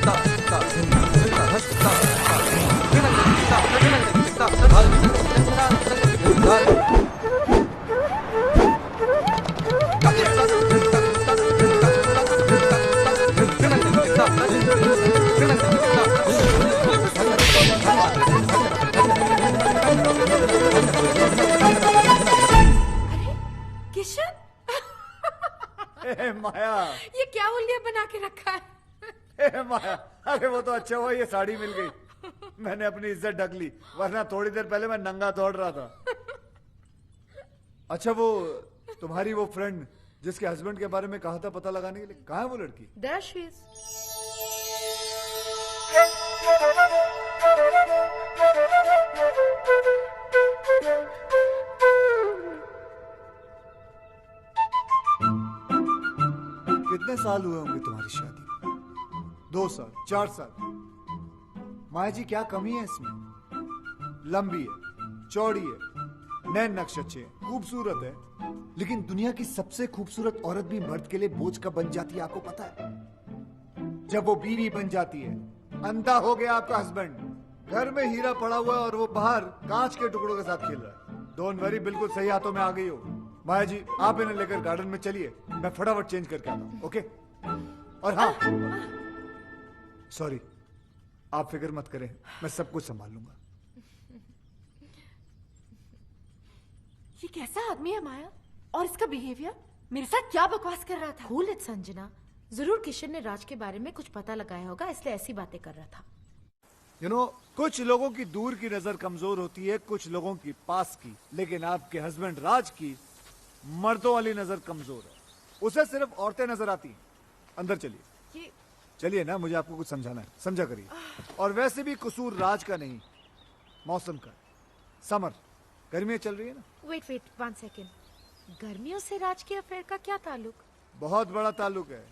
किशन माया, ये क्या उल्लिया बना के रखा है? माया, अरे वो तो अच्छा हुआ ये साड़ी मिल गई। मैंने अपनी इज्जत ढक ली, वरना थोड़ी देर पहले मैं नंगा दौड़ रहा था। अच्छा, वो तुम्हारी वो फ्रेंड जिसके हस्बैंड के बारे में कहा था पता लगाने के लिए, कहाँ है वो लड़की? There she is. कितने साल हुए होंगे तुम्हारी शादी? 2 साल, 4 साल? माया जी, क्या कमी है इसमें? लंबी है, चौड़ी है, नैन नक्श अच्छे है, खूबसूरत है, लेकिन दुनिया की सबसे खूबसूरत औरत भी मर्द के लिए बोझ कब बन जाती है आपको पता है? जब वो बीवी बन जाती है। अंधा हो गया आपका हस्बैंड, घर में हीरा पड़ा हुआ है और वो बाहर कांच के टुकड़ों के साथ खेल रहा है। डोंट वरी, बिल्कुल सही हाथों में आ गई हो। माया जी, आप इन्हें लेकर गार्डन में चलिए, मैं फटाफट चेंज करके आता हूँ। ओके? और हाँ, सॉरी, आप फिक्र मत करें, मैं सब कुछ संभाल लूंगा। ये कैसा आदमी है माया? और इसका बिहेवियर मेरे साथ क्या बकवास कर रहा था? कूल इट संजना, जरूर किशन ने राज के बारे में कुछ पता लगाया होगा, इसलिए ऐसी बातें कर रहा था। You know, कुछ लोगों की दूर की नजर कमजोर होती है, कुछ लोगों की पास की, लेकिन आपके हस्बैंड राज की मर्दों वाली नजर कमजोर है। उसे सिर्फ औरतें नजर आती हैं। अंदर चलिए। चलिए ना, मुझे आपको कुछ समझाना है, समझा करिए। और वैसे भी कसूर राज का नहीं, मौसम का। समर, गर्मियां चल रही है ना? वेट 1 सेकेंड, गर्मियों से राज के अफेयर का क्या ताल्लुक? बहुत बड़ा ताल्लुक है।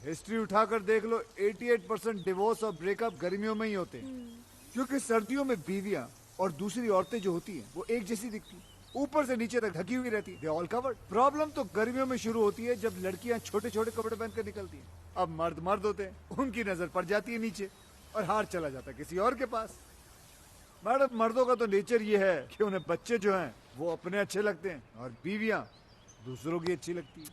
हिस्ट्री उठाकर देख लो, 88% डिवोर्स और ब्रेकअप गर्मियों में ही होते हैं। क्योंकि सर्दियों में बीवियां और दूसरी औरतें जो होती हैं वो एक जैसी दिखती हैं, ऊपर से नीचे तक ढकी हुई रहती है, दे ऑल कवर्ड। प्रॉब्लम तो गर्मियों में शुरू होती है जब लड़कियां छोटे छोटे कपड़े पहनकर निकलती हैं। अब मर्द मर्द होते हैं, उनकी नजर पड़ जाती है नीचे और हाथ चला जाता है किसी और के पास। मैडम, मर्दों का तो नेचर ये है कि उन्हें बच्चे जो हैं वो अपने अच्छे लगते हैं और बीवियां दूसरों की अच्छी लगती है।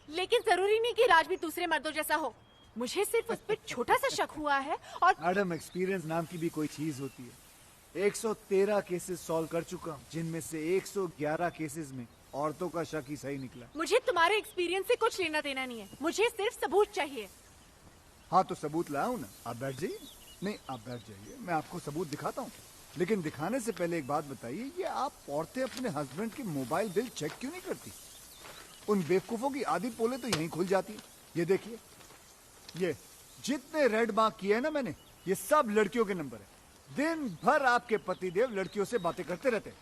लेकिन जरूरी नहीं कि राज भी दूसरे मर्दों जैसा हो। मुझे सिर्फ उस पर छोटा सा शक हुआ है। और मैडम, एक्सपीरियंस नाम की भी कोई चीज होती है। 113 केसेस सॉल्व कर चुका हूँ, जिनमें से 111 केसेस में औरतों का शक ही सही निकला। मुझे तुम्हारे एक्सपीरियंस से कुछ लेना देना नहीं है, मुझे सिर्फ सबूत चाहिए। हाँ, तो सबूत लाऊं ना? आप बैठ जाइए। नहीं, आप बैठ जाइए, मैं आपको सबूत दिखाता हूँ। लेकिन दिखाने से पहले एक बात बताइए, ये आप औरतें अपने हस्बैंड की मोबाइल बिल चेक क्यों नहीं करती? उन बेवकूफों की आधी पोले तो यहीं खुल जाती है। ये देखिए, ये जितने रेड मार्क किए हैं ना मैंने, ये सब लड़कियों के नंबर है। दिन भर आपके पतिदेव लड़कियों से बातें करते रहते हैं।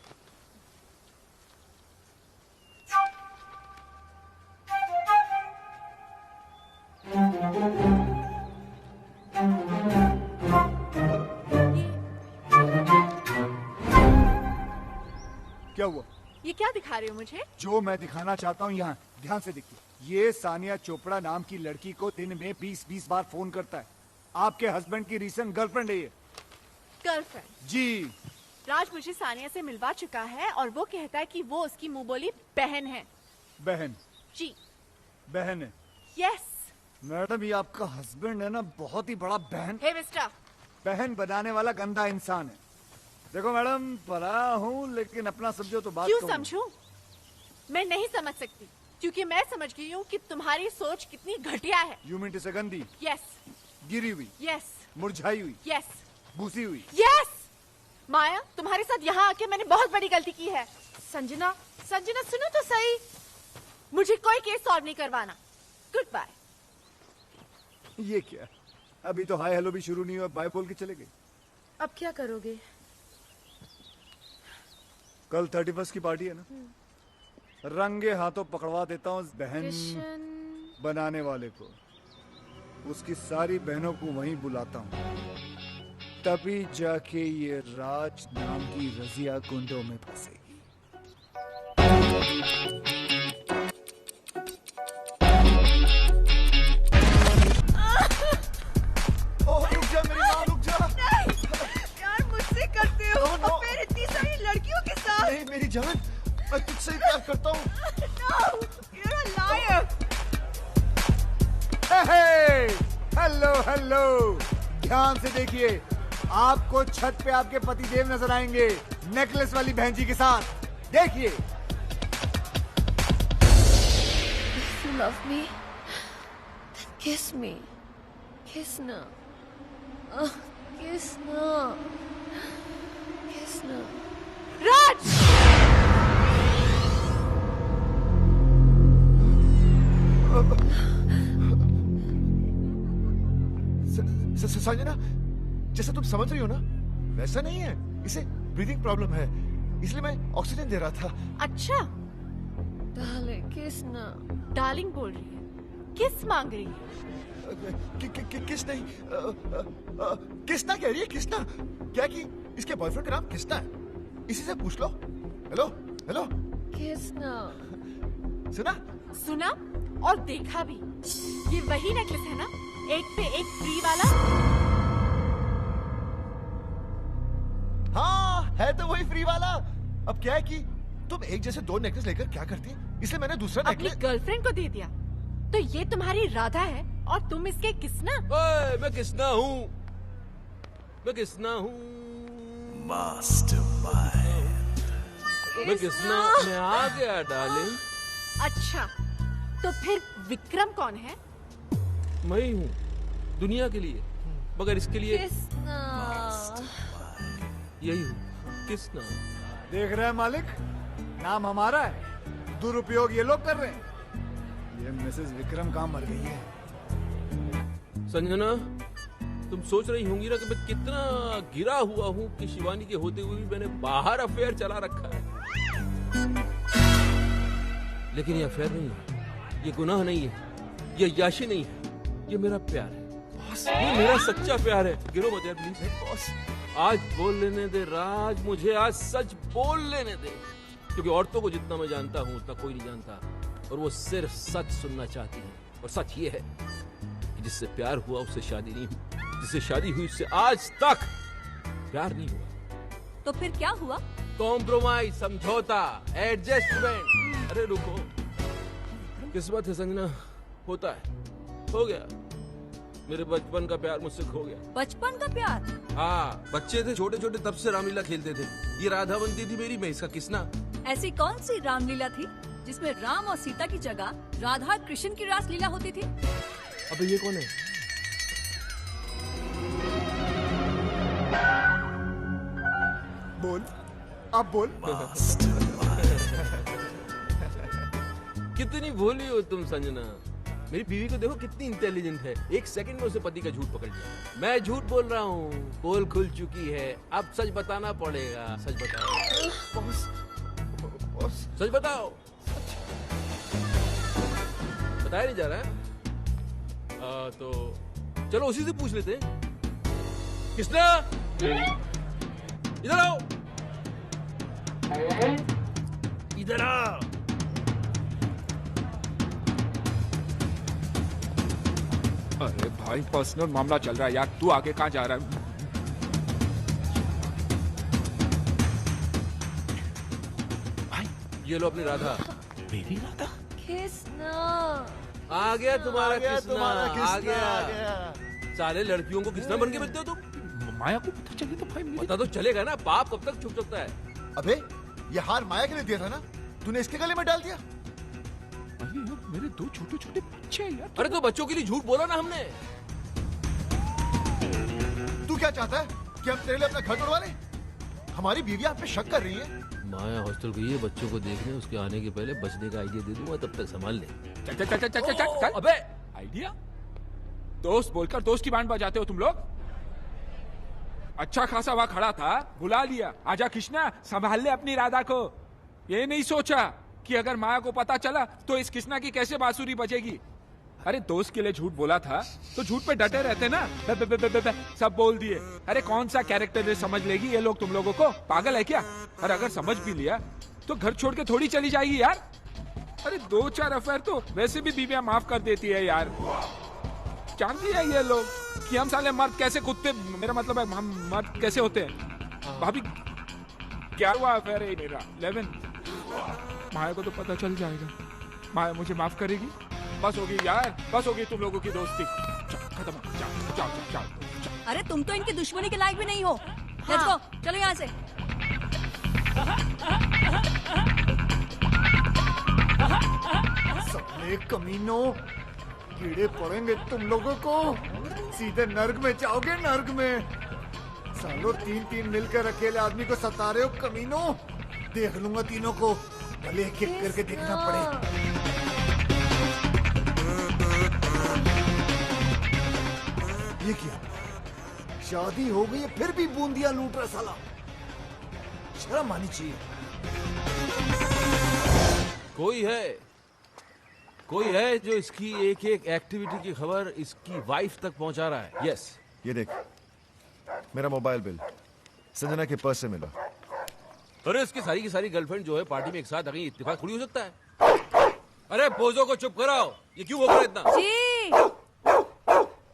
क्या हुआ? ये क्या दिखा रहे हो मुझे? जो मैं दिखाना चाहता हूँ यहाँ ध्यान से देखिए। ये सानिया चोपड़ा नाम की लड़की को दिन में 20-20 बार फोन करता है। आपके हस्बैंड की रीसेंट गर्लफ्रेंड है ये। गर्लफ्रेंड? जी। राज मुझे सानिया से मिलवा चुका है और वो कहता है कि वो उसकी मुंह बोली बहन है। बहन? जी, बहन है। यस। मैडम, ये आपका हस्बैंड है ना, बहुत ही बड़ा बहन। हे मिस्टर, बहन बनाने वाला गंदा इंसान है। देखो मैडम, पढ़ा हूँ लेकिन अपना समझो तो बात क्यों कहूँ। समझूं? मैं नहीं समझ सकती, क्योंकि मैं समझ गई हूँ कि तुम्हारी सोच कितनी घटिया है। यू मीन टू से गंदी? यस। गिरी हुई? यस। मुरझाई हुई? यस। भूसी हुई? यस। माया, तुम्हारे साथ यहाँ आके मैंने बहुत बड़ी गलती की है। संजना, संजना सुनो तो सही। मुझे कोई केस सॉल्व नहीं करवाना। Good bye. ये क्या? अभी तो हाय हेलो भी शुरू नहीं हुआ, बाय बोल के चले गए। अब क्या करोगे? कल 31 की पार्टी है ना, रंगे हाथों पकड़वा देता हूँ बहन बनाने वाले को। उसकी सारी बहनों को वहीं बुलाता हूँ, तभी जाके ये राज नाम की रजिया गुंडों में फंसेगी। जान, मैं तुझसे ही प्यार करता हूँ। You're a liar. Hello hello, ध्यान से देखिए, आपको छत पे आपके पतिदेव नजर आएंगे नेकलेस वाली बहन जी के साथ। देखिए। If you love me, then kiss me. Kiss now. Kiss now. Kiss now. राज! संजना, जैसा तुम समझ रही हो ना, वैसा नहीं है। इसे ब्रीदिंग प्रॉब्लम है, इसलिए मैं ऑक्सीजन दे रहा था। अच्छा, Darling, kiss now. डार्लिंग बोल रही है, किस मांग रही है? किसना ही किसना कह रही है, किसना क्या कि इसके बॉयफ्रेंड का नाम किसना है, इसी से पूछ लो। Hello hello, Kiss now. सुना? सुना और देखा भी। ये वही नेकलेस है ना, एक पे एक फ्री वाला? हाँ, है तो वही फ्री वाला। अब क्या है कि तुम एक जैसे दो नेकलेस लेकर क्या करती, इसलिए मैंने दूसरा अपनी नेकलेस। गर्लफ्रेंड को दे दिया। तो ये तुम्हारी राधा है और तुम इसके किसना? ओए, मैं किसना हूँ? मैं किसना हूँ? मैं किसना? मैं आ गया डार्लिंग। अच्छा, तो फिर विक्रम कौन है? मैं ही हूँ दुनिया के लिए, मगर इसके लिए Kiss now. यही हूँ, किसना। देख रहे हैं मालिक, नाम हमारा है, दुरुपयोग ये लोग कर रहे हैं। ये मिसेस विक्रम कहाँ मर गई है? संजना, तुम सोच रही होंगी ना कि मैं कितना गिरा हुआ हूँ कि शिवानी के होते हुए भी मैंने बाहर अफेयर चला रखा है। लेकिन ये अफेयर नहीं है, ये गुनाह नहीं है, ये याशी नहीं है, ये मेरा प्यार है। ये मेरा सच्चा प्यार है। गिरो मत यार प्लीज। बॉस, आज बोल लेने दे राज, मुझे आज सच बोल लेने दे, क्योंकि औरतों को जितना मैं जानता हूँ उतना कोई नहीं जानता, और वो सिर्फ सच सुनना चाहती है। और सच ये है कि जिससे प्यार हुआ उससे शादी नहीं हुई, जिससे शादी हुई उससे आज तक प्यार नहीं हुआ। तो फिर क्या हुआ? कॉम्प्रोमाइज, समझौता, एडजस्टमेंट। अरे रुको, किस्मत है संजना, होता है, हो गया। मेरे बचपन का प्यार मुझसे खो गया। बचपन का प्यार? हाँ, बच्चे थे छोटे छोटे, तब से रामलीला खेलते थे। ये राधा बनती थी मेरी, मैं इसका किसना। ऐसी कौन सी रामलीला थी जिसमें राम और सीता की जगह राधा कृष्ण की रासलीला होती थी? अबे ये कौन है? बोल, अब बोल। कितनी भोली हो तुम संजना। मेरी बीवी को देखो कितनी इंटेलिजेंट है, एक सेकंड में उसे पति का झूठ पकड़ लिया। मैं झूठ बोल रहा हूँ, पोल खुल चुकी है, अब सच बताना पड़ेगा। सच बताओ बॉस, बॉस, सच बताओ। बताया नहीं जा रहा है? तो चलो उसी से पूछ लेते हैं। किसने? इधर आओ, इधर आओ। अरे भाई, पर्सनल मामला चल रहा है यार, तू आगे कहाँ जा रहा है? भाई ये लो अपनी राधा। मेरी राधा? Kiss now. आ गया तुम्हारा किसना, आ आ गया। गया। सारे लड़कियों को किसना बन के मिलते हो तुम? माया को पता चले तो भाई मेरी... पता तो चलेगा ना, पाप कब तक छुप सकता है? अबे ये हार माया के लिए दिया था ना, तूने इसके गले में डाल दिया। अरे यार, मेरे दो छोटे छोटे बच्चे हैं यार। अरे तो बच्चों के लिए झूठ बोला ना हमने। तू क्या चाहता है कि हम तेरे लिए अपना घर तोड़वा लें? हमारी बीवी आप पे शक कर रही है। माया हॉस्टल गई है बच्चों को देखने, उसके आने के पहले बचने का आइडिया दे दूंगा, तब तक संभाल ले। चल चल चल चल चल चल चल। अबे आइडिया? दोस्त बोलकर दोस्त की बैंड बजाते हो तुम लोग? अच्छा खासा वहां खड़ा था, बुला लिया, आजा कृष्णा संभाल ले अपनी राधा को। ये नहीं सोचा कि अगर माया को पता चला तो इस कृष्णा की कैसे बांसुरी बजेगी। अरे दोस्त के लिए झूठ बोला था तो झूठ पे डटे रहते ना। सब बोल दिए। अरे कौन सा कैरेक्टर समझ लेगी ये लोग तुम लोगों को? पागल है क्या? और अगर समझ भी लिया तो घर छोड़ के थोड़ी चली जाएगी यार। अरे 2-4 अफेयर तो वैसे भी बीवियां माफ कर देती है यार। जानती है ये लोग कि हम साले मर्द कैसे कुत्ते, मेरा मतलब है हम मर्द कैसे होते हैं। भाभी 11वां अफेयर है मेरा। 11। माया को तो पता चल जाएगा, माया मुझे माफ करेगी? बस होगी यार, बस होगी तुम लोगों की दोस्ती। खत्म, जाओ जाओ जाओ जाओ। अरे तुम तो इनकी दुश्मनी के लायक भी नहीं हो। लेट्स गो, चलो यहाँ से। साले कमीनों, कीड़े पड़ेंगे तुम लोगों को, सीधे नर्क में जाओगे, नर्क में। सालों 3-3 मिलकर अकेले आदमी को सता रहे हो कमीनों। देख लूंगा तीनों को, भले एक एक करके देखना पड़े। ये क्या, शादी हो गई है फिर भी बूंदिया लूट रहा साला, शर्म आनी चाहिए। कोई है जो इसकी एक एक एक्टिविटी की खबर इसकी वाइफ तक पहुंचा रहा है। यस। ये देख, मेरा मोबाइल बिल संजना के पर्स से मिला। अरे इसकी सारी की सारी गर्लफ्रेंड जो है पार्टी में एक साथ आ गई, इत्तेफाक थोड़ी हो सकता है। अरे बोझों को चुप कराओ, ये क्यों बोल रहा है इतना? जी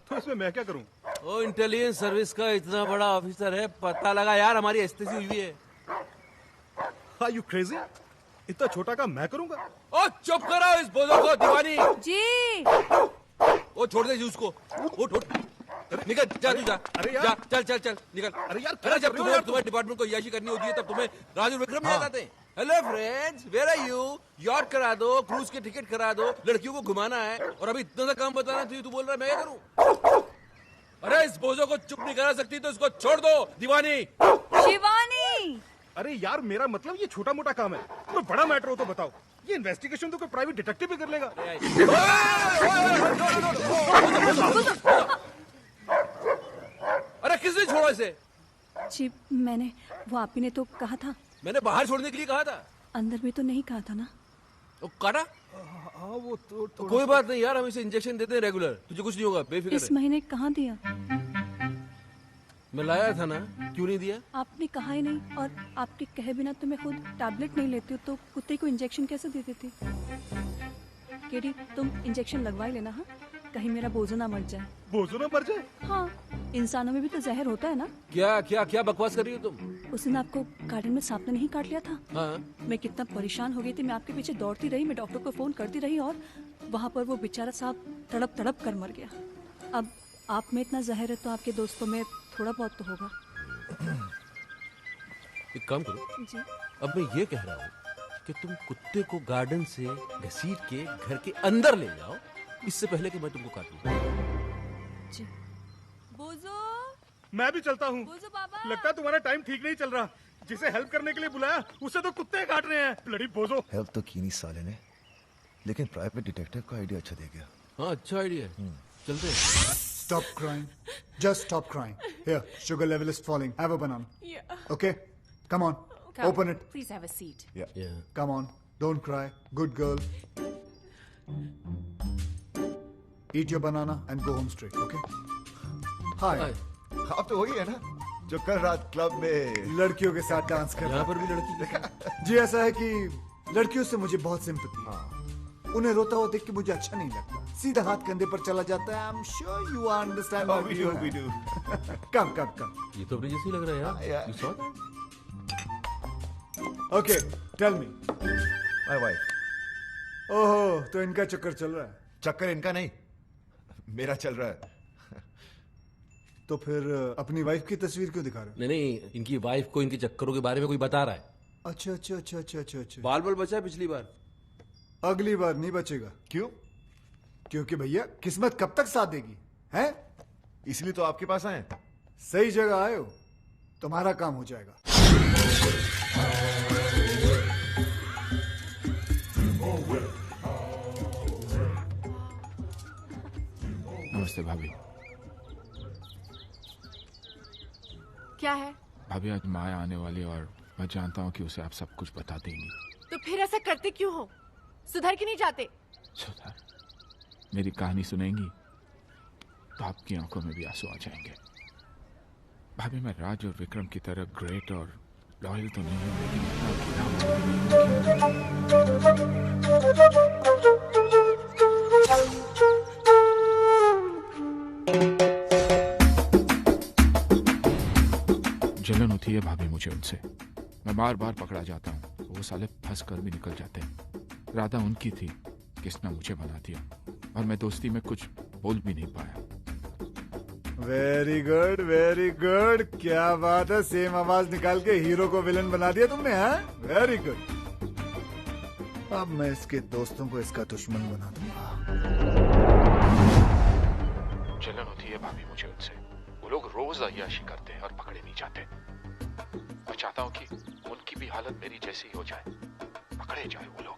तो इसमें मैं क्या करूं? ओ इंटेलिजेंस सर्विस का इतना बड़ा ऑफिसर है, पता लगा यार हमारी एस्तेसी हुई है। Are you crazy? इतना छोटा काम मैं करूंगा? ओ चुप कराओ इस बोझों को दीवानी। जी वो छोड़ दे उसको, वो छोड़, निकल जा तू जा। अरे यार। जा, चल चल चल निकल। अरे यार, अरे जब कर रहे हो यार तुम्हारे डिपार्टमेंट को याशी करनी होती है तब तुम्हें राजू विक्रम याद आते हैं। Hello friends, where are you? यॉर्क करा दो, क्रूज के टिकट करा दो, लड़कियों को घुमाना है, और अभी इतना सा काम बताना चाहिए, तू बोल रहा है मैं क्या करूं? अरे इस बोझों को चुप नहीं करा सकती तो इसको छोड़ दो दीवानी। शिवानी। अरे यार, मेरा मतलब ये छोटा मोटा काम है, कोई बड़ा मैटर हो तो बताओ। ये इन्वेस्टिगेशन तो कोई प्राइवेट डिटेक्टिव भी कर लेगा। अरे किसने छोड़ा इसे? जी मैंने, वो आप ही ने तो कहा था। मैंने बाहर छोड़ने के लिए कहा था। अंदर भी तो नहीं कहा था ना। वो काटा? हाँ वो तो कोई बात नहीं यार, हम इसे इंजेक्शन देते हैं रेगुलर, तुझे कुछ नहीं होगा, बेफिक्र इस रह। महीने कहाँ दिया? मैं लाया था ना, क्यों नहीं दिया? आपने कहा ही नहीं, और आपके कहे बिना तो मैं खुद टैबलेट नहीं लेती हूँ, तो कुत्ते को इंजेक्शन कैसे दे देती? केडी, तुम इंजेक्शन लगवा ही लेना। हाँ, कहीं मेरा बोझो ना मर जाए। बोझो ना मर जाए? हाँ, इंसानों में भी तो जहर होता है ना। क्या क्या क्या बकवास कर रही हो तुम? उस दिन आपको गार्डन में सांप ने नहीं काट लिया था? हाँ। मैं कितना परेशान हो गई थी, मैं आपके पीछे दौड़ती रही, मैं डॉक्टर को फोन करती रही, और वहाँ पर वो बेचारा सांप तड़प तड़प कर मर गया। अब आप में इतना जहर है तो आपके दोस्तों में थोड़ा बहुत तो होगा। एक काम करो, जी अब मैं ये कह रहा हूँ कि तुम कुत्ते को गार्डन से घसीट के घर के अंदर ले जाओ, इससे पहले कि मैं तुमको काटूं। जी। बोझो, मैं भी चलता हूँ। बोझो बाबा। लगता है तुम्हारा टाइम ठीक नहीं चल रहा। जिसे हेल्प करने के लिए बुलाया उसे तो कुत्ते काट रहे हैं। ब्लडी बोझो। हेल्प तो की नहीं साले ने, लेकिन प्राइवेट डिटेक्टिव का आइडिया अच्छा दे गया। हाँ अच्छा आइडिया है, चलते हैं। Stop crying. Just stop crying. Here, sugar level is falling. Have a banana. Yeah. Okay? Come on. Come. Open it. Please have a seat. Yeah. Come on. Don't cry. Good girl. Eat your banana and go home straight. Okay? Hi. Hi. आप तो वही है ना जो कल रात club में लड़कियों के साथ डांस कर रहा यहाँ पर भी लड़की। जी ऐसा है कि लड़कियों से मुझे बहुत सिंपैथी है। उन्हें रोता हुआ देख के मुझे अच्छा नहीं लगता, सीधा हाथ कंधे पर चला जाता है। I am sure you understand what we do. Come come come. ये तो अपने जैसे ही लग रहा है यार। Yeah. You saw that? Okay tell me. My wife. ओहो, तो इनका चक्कर चल रहा है। चक्कर इनका नहीं, मेरा चल रहा है। तो फिर अपनी वाइफ की तस्वीर क्यों दिखा रहे हो? नहीं नहीं, इनकी वाइफ को इनके चक्करों के बारे में कोई बता रहा है। अच्छा अच्छा अच्छा अच्छा अच्छा अच्छा। बाल बाल बचा है पिछली बार। अगली बार नहीं बचेगा। क्यों? क्योंकि भैया किस्मत कब तक साथ देगी, हैं? इसलिए तो आपके पास आए। सही जगह आए हो, तुम्हारा काम हो जाएगा। नमस्ते भाभी। क्या है? भाभी आज माया आने वाली है और मैं जानता हूँ कि उसे आप सब कुछ बता देंगी। तो फिर ऐसा करते क्यों हो? सुधर के नहीं जाते? सुधा, मेरी कहानी सुनेंगी तो आपकी आंखों में भी आंसू आ जाएंगे। भाभी मैं राज और विक्रम की तरह ग्रेट और लॉयल तो नहीं हूँ, लेकिन इतना जलन होती है भाभी मुझे उनसे। मैं बार बार पकड़ा जाता हूँ, वो साले फंस कर भी निकल जाते हैं। राधा उनकी थी, किसने मुझे बना दिया और मैं दोस्ती में कुछ बोल भी नहीं पाया। वेरी गुड वेरी गुड, क्या बात है, सेम आवाज निकाल के हीरो को विलन बना दिया तुमने, हाँ? Very good. अब मैं इसके दोस्तों को इसका दुश्मन बना दूंगा। जलन होती है भाभी मुझे उनसे, वो लोग रोज अय्याशी करते हैं और पकड़े नहीं जाते। मैं चाहता हूँ कि उनकी भी हालत मेरी जैसी हो जाए, पकड़े जाए वो लोग।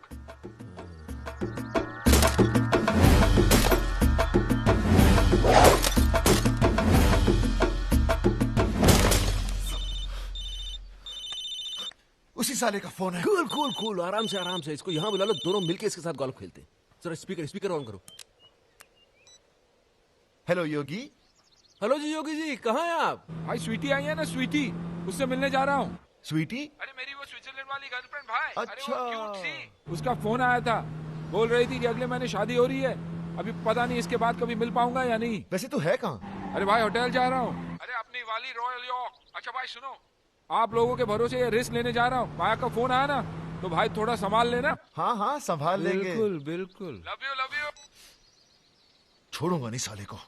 उसी साले का फोन है। कूल कूल कूल, आराम से इसको यहाँ बुला लो, दोनों मिलके इसके साथ गोल्फ खेलते हैं। जरा स्पीकर ऑन करो। हेलो योगी। हेलो जी योगी जी, कहाँ हैं आप? भाई स्वीटी आई है ना, स्वीटी, उससे मिलने जा रहा हूँ। स्वीटी? अरे मेरी वो स्विट्जरलैंड वाली गर्लफ्रेंड भाई। अरे अच्छा। वो क्यूट सी, उसका फोन आया था, बोल रही थी कि अगले महीने शादी हो रही है। अभी पता नहीं इसके बाद कभी मिल पाऊंगा या नहीं। वैसे तू है कहाँ? अरे भाई होटल जा रहा हूँ। अरे अपनी वाली रॉयल यॉर्क। अच्छा भाई सुनो, आप लोगों के भरोसे ये रिस्क लेने जा रहा हूँ। माया का फोन आया ना, तो भाई थोड़ा संभाल लेना। हाँ हाँ संभाल लेंगे। बिल्कुल बिल्कुल। Love you. छोड़ूंगा नहीं साले को।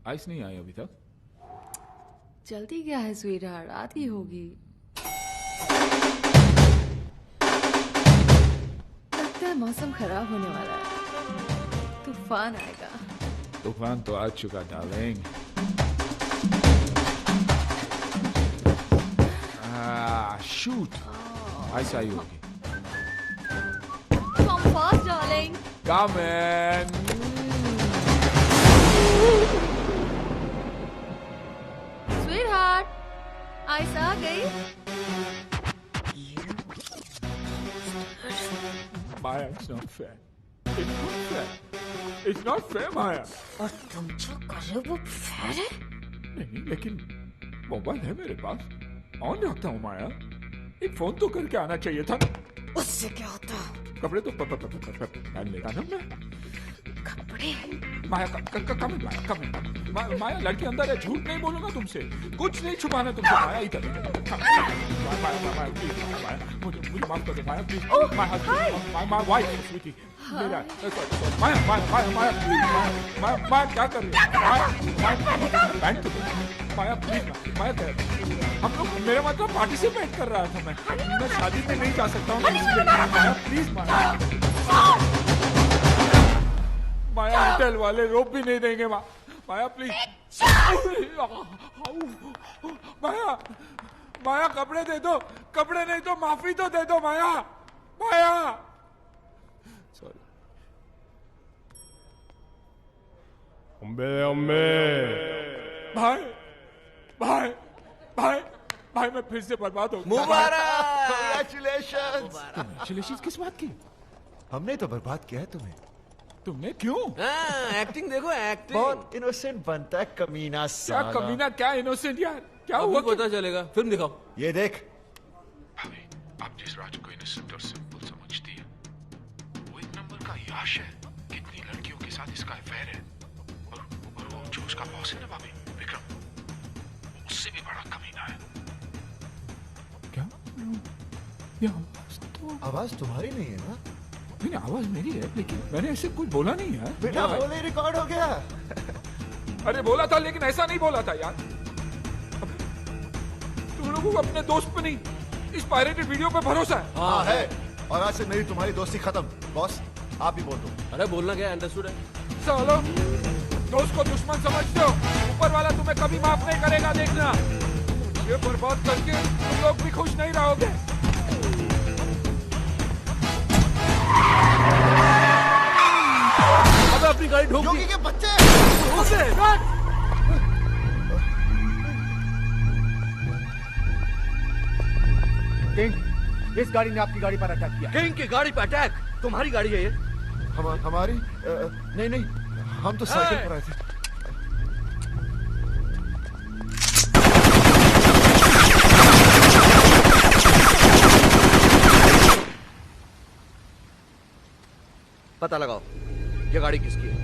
आइस नहीं आई अभी तक। जल्दी क्या है स्वीटहार्ट, आती होगी। लगता है मौसम खराब होने वाला है, तूफान आएगा। तूफान तो आ चुका डार्लिंग। शूट, आइस आई होगी। Come fast, darling. Come in. Sweetheart, ice आ गई। Maya, it's not fair. It's not fair. It's not fair, Maya. और तुम जो कर रहे हो वो फेयर है? नहीं, लेकिन मोबाइल है मेरे पास, ऑन रखता हूँ माया। एक फोन तो करके आना चाहिए था ना। उससे क्या होता? कपड़े तो पहन लेता ना मैं। कपड़े? माया कम माया लड़की अंदर है, झूठ नहीं बोलूंगा तुमसे, कुछ नहीं छुपाना तुमसे। माया इधर माया प्लीज, माया मुझे माफ कर दो माया प्लीज। माय वाइफ स्वीटी मेरा, माया प्लीज, माया क्या कर रही है? बैंक तो माया प्लीज, माया हम लोग, मेरा मतलब पार्टिसिपेट कर रहा था मैं शादी में नहीं जा सकता हूँ। माया प्लीज, माया होटल वाले रोप भी नहीं देंगे। माया प्लीज, माया कपड़े दे दो, कपड़े नहीं तो माफी तो दे दो माया। सॉरी। भाई मैं फिर से बर्बाद हो गया। Congratulations. किस बात की? हमने तो बर्बाद किया है तुम्हें। तुमने क्यों? एक्टिंग देखो, एक्टिंग। बहुत इनोसेंट बनता है कमीना क्या साला। कमीना, क्या इनोसेंट यार, क्या अब हुआ? पता चलेगा, फिल्म दिखाओ। ये देख, भाभी, आप जिस राज को इनोसेंट और सिंपल समझती है, वो एक नंबर का याश है। कितनी लड़कियों के साथ इसका अफेयर है, और वो जो उसका बॉस है ना भाभी, विक्रम, उससे भी बड़ा कमीना है। क्या? ये आवाज तुम्हारी नहीं है ना? नहीं, आवाज मेरी है, लेकिन मैंने ऐसे कुछ बोला नहीं है। बेटा बोले रिकॉर्ड हो गया। अरे बोला था, लेकिन ऐसा नहीं बोला था यार। तुम लोगों को अपने दोस्त पे नहीं, इस पायरेटेड वीडियो पे भरोसा है। हाँ है, और आज से मेरी तुम्हारी दोस्ती खत्म। बॉस आप भी बोल दो। अरे बोलना क्या, अंडरस्टूड है। सालो, दोस्त को दुश्मन समझते हो, ऊपर वाला तुम्हें कभी माफ नहीं करेगा, देखना। ये बर्बाद करके तुम लोग भी खुश नहीं रहोगे। अब अपनी गाड़ी ठोक दी। योगी के बच्चे। किंग, इस गाड़ी ने आपकी गाड़ी पर अटैक किया। किंग की गाड़ी पे अटैक? तुम्हारी गाड़ी है ये? हमारी नहीं, हम तो साइकिल पर आए थे। पता लगाओ। ये गाड़ी किसकी है?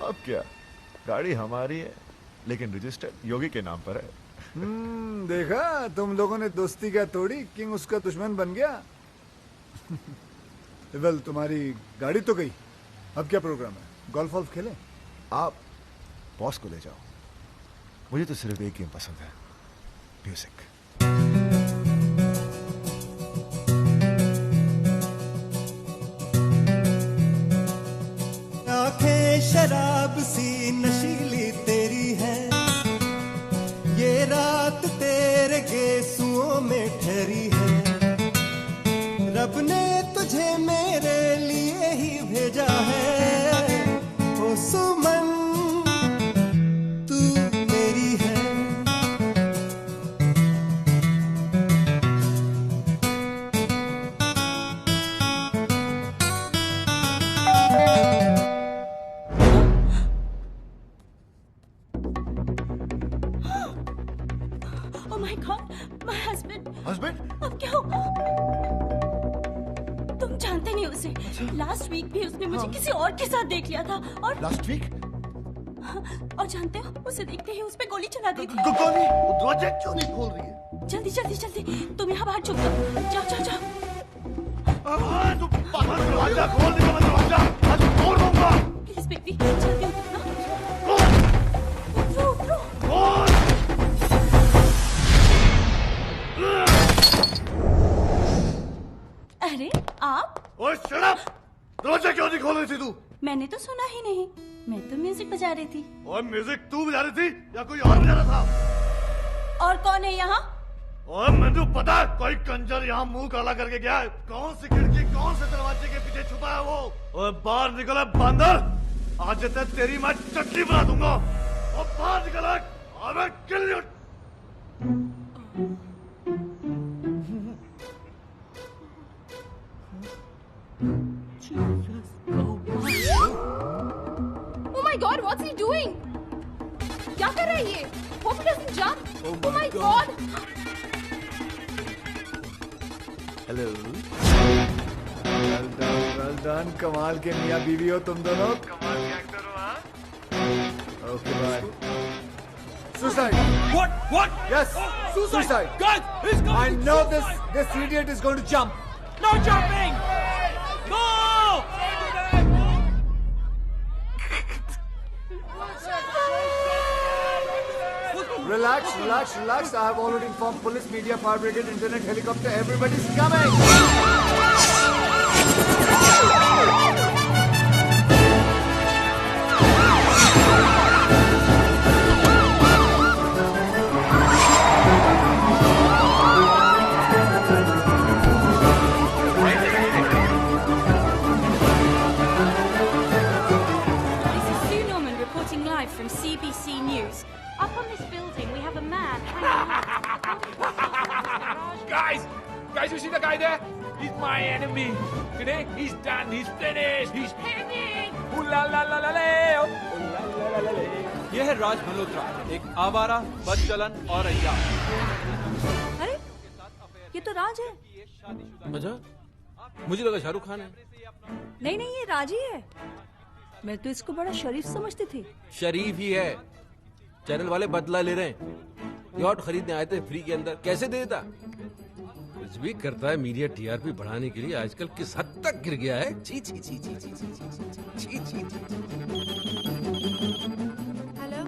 अब क्या, गाड़ी हमारी है लेकिन रजिस्टर्ड योगी के नाम पर है। देखा, तुम लोगों ने दोस्ती क्या तोड़ी, किंग उसका दुश्मन बन गया। वेल, तुम्हारी गाड़ी तो गई, अब क्या प्रोग्राम है? गोल्फ वॉल्फ खेलें? आप बॉस को ले जाओ, मुझे तो सिर्फ एक गेम पसंद है, म्यूजिक। आंखें शराब सी नशीली तेरी है, ये रात तेरे गेसुओं में ठहरी है। रब ने तुझे मेरे लिए ही भेजा है, ओ सुमन तू मेरी है। Oh my God, my husband. Husband? अब क्या होगा? तुम जानते नहीं उसे। लास्ट वीक भी उसने मुझे किसी और के साथ देख लिया था और लास्ट वीक? और जानते हो, उसे देखते ही उस पे गोली चला दी थी। गोली? दरवाजा क्यों नहीं खोल रही है? जल्दी जल्दी जल्दी, तुम यहाँ बाहर छुप जाओ, जाओ जाओ जाओ। तू दरवाजा खोल दे, मैं दरवाजा आज तोड़ दूंगा। प्लीज बेबी, जल्दी उठो ना। उठो उठो। अरे आप? ओए शट अप! दरवाजा क्यों नहीं खोल रही थी तू? मैंने तो सुना ही नहीं, मैं तो म्यूजिक बजा रही थी। और म्यूजिक तू बजा रही थी या कोई और बजा रहा था? और कौन है यहाँ? और मुझे पता है, कोई कंजर यहाँ मुंह काला करके गया है। कौन सी खिड़की, कौन से दरवाजे के पीछे छुपा है वो? और बाहर निकला बंदर, आज तक तेरी मैं चटनी बना दूंगा। और बाहर निकला, और मैं kill you. Oh my God, what's he doing? क्या कर रहा है ये? Hope he doesn't jump. Oh my God. Hello. Well done, कमाल के मियाँ बीवी हो तुम दोनों, कमाल के एक्टर हो। हाँ, okay bye. Suicide. What? Yes, suicide. Guys, he's going. I know this idiot is going to jump. No jumping. No. Relax, relax, relax. I have already informed police, media, fire brigade, internet, helicopter. Everybody's coming. This is Sue Norman reporting live from CBC News. Up on this building, we have a man Guys, you see the guy there? He's my enemy. Today, he's done. He's finished. He's hanging. Ooh la la la la la. Ooh la la la la la. ये है राज मल्होत्रा, एक आवारा, बदचलन और अय्यार। अरे, ये तो राज है। अच्छा, मुझे लगा शाहरुख खान है। नहीं नहीं, ये राज ही है। मैं तो इसको बड़ा शरीफ समझती थी। शरीफ ही है। चैनल वाले बदला ले रहे हैं। यॉट खरीदने आए थे फ्री के अंदर, कैसे दे देता? कुछ भी करता है मीडिया टीआरपी बढ़ाने के लिए। आजकल किस हद तक गिर गया है। छी छी छी छी छी छी छी छी। Hello.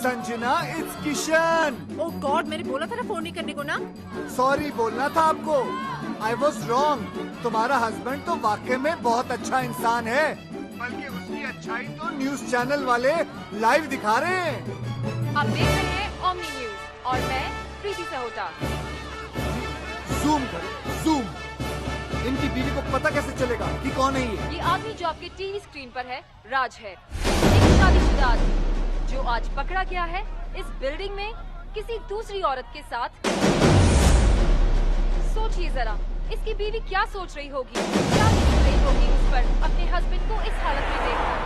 Sanjana, it's Kishan. Oh God, मैंने बोला था ना फोन नहीं करने को ना। सॉरी बोलना था आपको। I was wrong. तुम्हारा हस्बैंड तो वाकई में बहुत अच्छा इंसान है, बल्कि उसकी अच्छाई तो न्यूज चैनल वाले लाइव दिखा रहे हैं। आप देख रहे हैं ओमनी न्यूज और मैं प्रीति सहोटा। जूम करो, जूम। इनकी बीवी को पता कैसे चलेगा कि कौन है ये? ये आदमी जो आपके टीवी स्क्रीन पर है राज है, एक शादीशुदा आदमी जो आज पकड़ा गया है इस बिल्डिंग में किसी दूसरी औरत के साथ। सोचिए जरा, इसकी बीवी क्या सोच रही होगी, क्या सोच रही होगी उस पर अपने हस्बैंड को इस हालत में देखकर।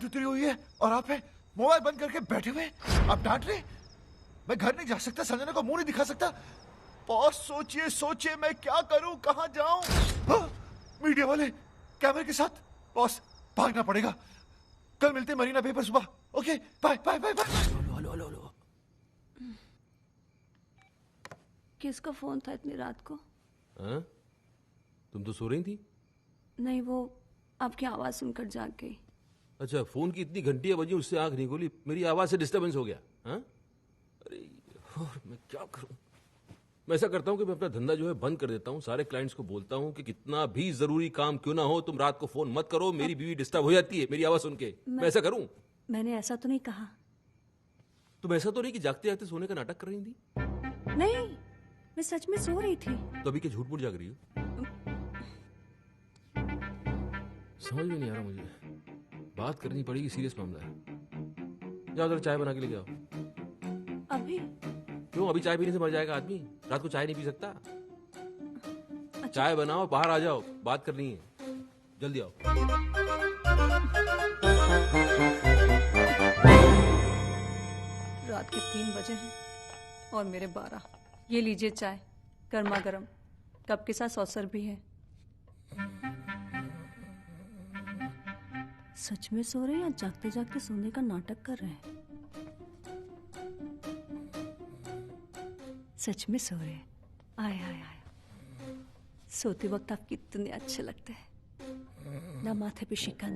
रात उतरी हुई है और आप है मोबाइल बंद करके बैठे हुए, आप डांट रहे। मैं घर नहीं जा सकता, संजना को मुंह नहीं दिखा सकता। बॉस सोचिए सोचिए मैं क्या करूं, कहां जाऊं? हाँ, मीडिया वाले कैमरे के साथ। बॉस भागना पड़ेगा। कल मिलते हैं मरीना बे पर सुबह। Okay bye bye bye bye. Hello. किसका फोन था इतनी रात को? हाँ? तुम तो सो रही थी। नहीं, वो आपकी आवाज सुनकर जाग गई। अच्छा, फोन की इतनी घंटियां बजी, उससे आंख नहीं खोली, मेरी आवाज से डिस्टर्बेंस हो गया। हाँ? अरे मैं क्या करूं? मैं ऐसा करता हूं कि मैं अपना धंधा जो है बंद कर देता हूं। सारे क्लाइंट्स को बोलता हूं कि कितना भी जरूरी काम क्यों ना हो, तुम रात को फोन मत करो। मेरी बीवी डिस्टर्ब हो जाती है मेरी आवाज सुन के। मैं ऐसा करूं? मैंने ऐसा तो नहीं कहा। तुम ऐसा तो नहीं कि जागते जागते सोने का नाटक कर रही थी? नहीं, मैं सच में सो रही थी। तो अभी क्या झूठ मूठ जाग रही हो? समझ में नहीं आ रहा मुझे। बात करनी पड़ेगी, सीरियस मामला है। जाओ जरा चाय बना के लेके आओ। अभी? क्यों? अभी चाय पीने से मर जाएगा आदमी? रात को चाय नहीं पी सकता? अच्छा। चाय बनाओ, बाहर आ जाओ, बात करनी है। जल्दी आओ। रात के 3 बजे हैं और मेरे 12। ये लीजिए चाय, गर्मा गर्म, कप के साथ सॉसर भी है। सच में सो रहे हैं या जागते जागते सोने का नाटक कर रहे हैं? सच में सो रहे हैं। आय आय आय, सोते वक्त आप कितने अच्छे लगते हैं। ना माथे पे शिकन,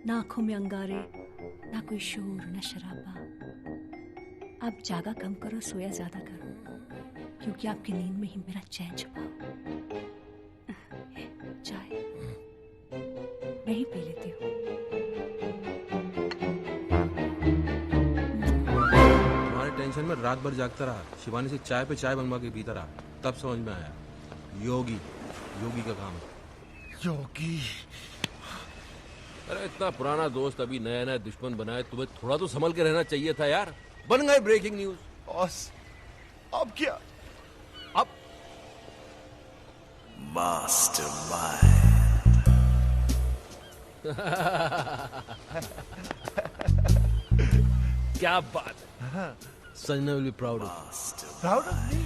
ना आंखों में अंगारे, ना कोई शोर, ना शराबा। आप जागा कम करो, सोया ज्यादा करो, क्योंकि आपकी नींद में ही मेरा चैन छुपा हो। चाय मैं ही पी लेती हूँ। टेंशन में रात भर जागता रहा, शिवानी से चाय पे चाय बनवा के पीता रहा, तब समझ में आया योगी का काम है। योगी? अरे इतना पुराना दोस्त अभी नया नया दुश्मन बनाए, तुम्हें थोड़ा तो संभल के रहना चाहिए था यार। बन गए ब्रेकिंग न्यूज। बॉस अब क्या? अब मास्टरमाइंड। क्या बात है। Sanjana will be proud of me.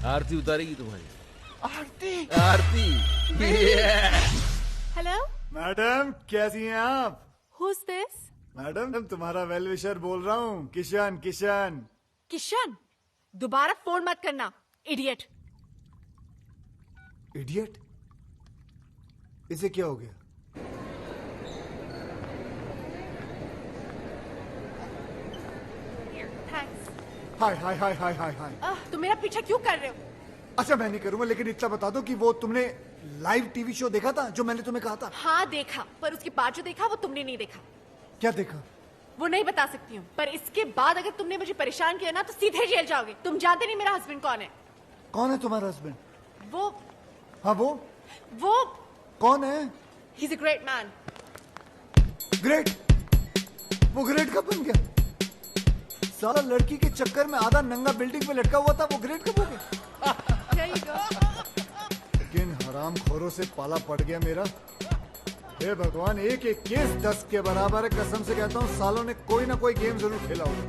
आरती उतारेगी तुम्हारी। आरती हेलो मैडम कैसी हैं आप? Who's this? मैडम तुम्हारा वेल विशर बोल रहा हूँ, किशन। किशन, दोबारा फोन मत करना, इडियट। इडियट? इसे क्या हो गया? हाय हाय हाय हाय हाय हाय। तुम मेरा पीछा क्यों कर रहे हो? अच्छा मैं नहीं करूंगा, लेकिन इतना बता दो कि वो तुमने लाइव टीवी शो देखा था जो मैंने तुम्हें कहा था? हाँ देखा, पर उसके बाद जो देखा वो तुमने नहीं देखा। क्या देखा? वो नहीं बता सकती हूँ, पर इसके बाद अगर तुमने मुझे परेशान किया ना तो सीधे जेल जाओगे। तुम जानते नहीं मेरा हस्बैंड कौन है। कौन है तुम्हारा हस्बैंड? वो। हाँ वो कौन है? He is a great man. Great? वो ग्रेट कब बन गया? साला लड़की के चक्कर में आधा नंगा बिल्डिंग में लटका हुआ था, वो ग्रेट कब हो गया? किन हराम खोरों से पाला पड़ गया मेरा। हे भगवान, एक एक केस 10 के बराबर है। कसम से कहता हूँ सालों ने कोई ना कोई गेम जरूर खेला होगा।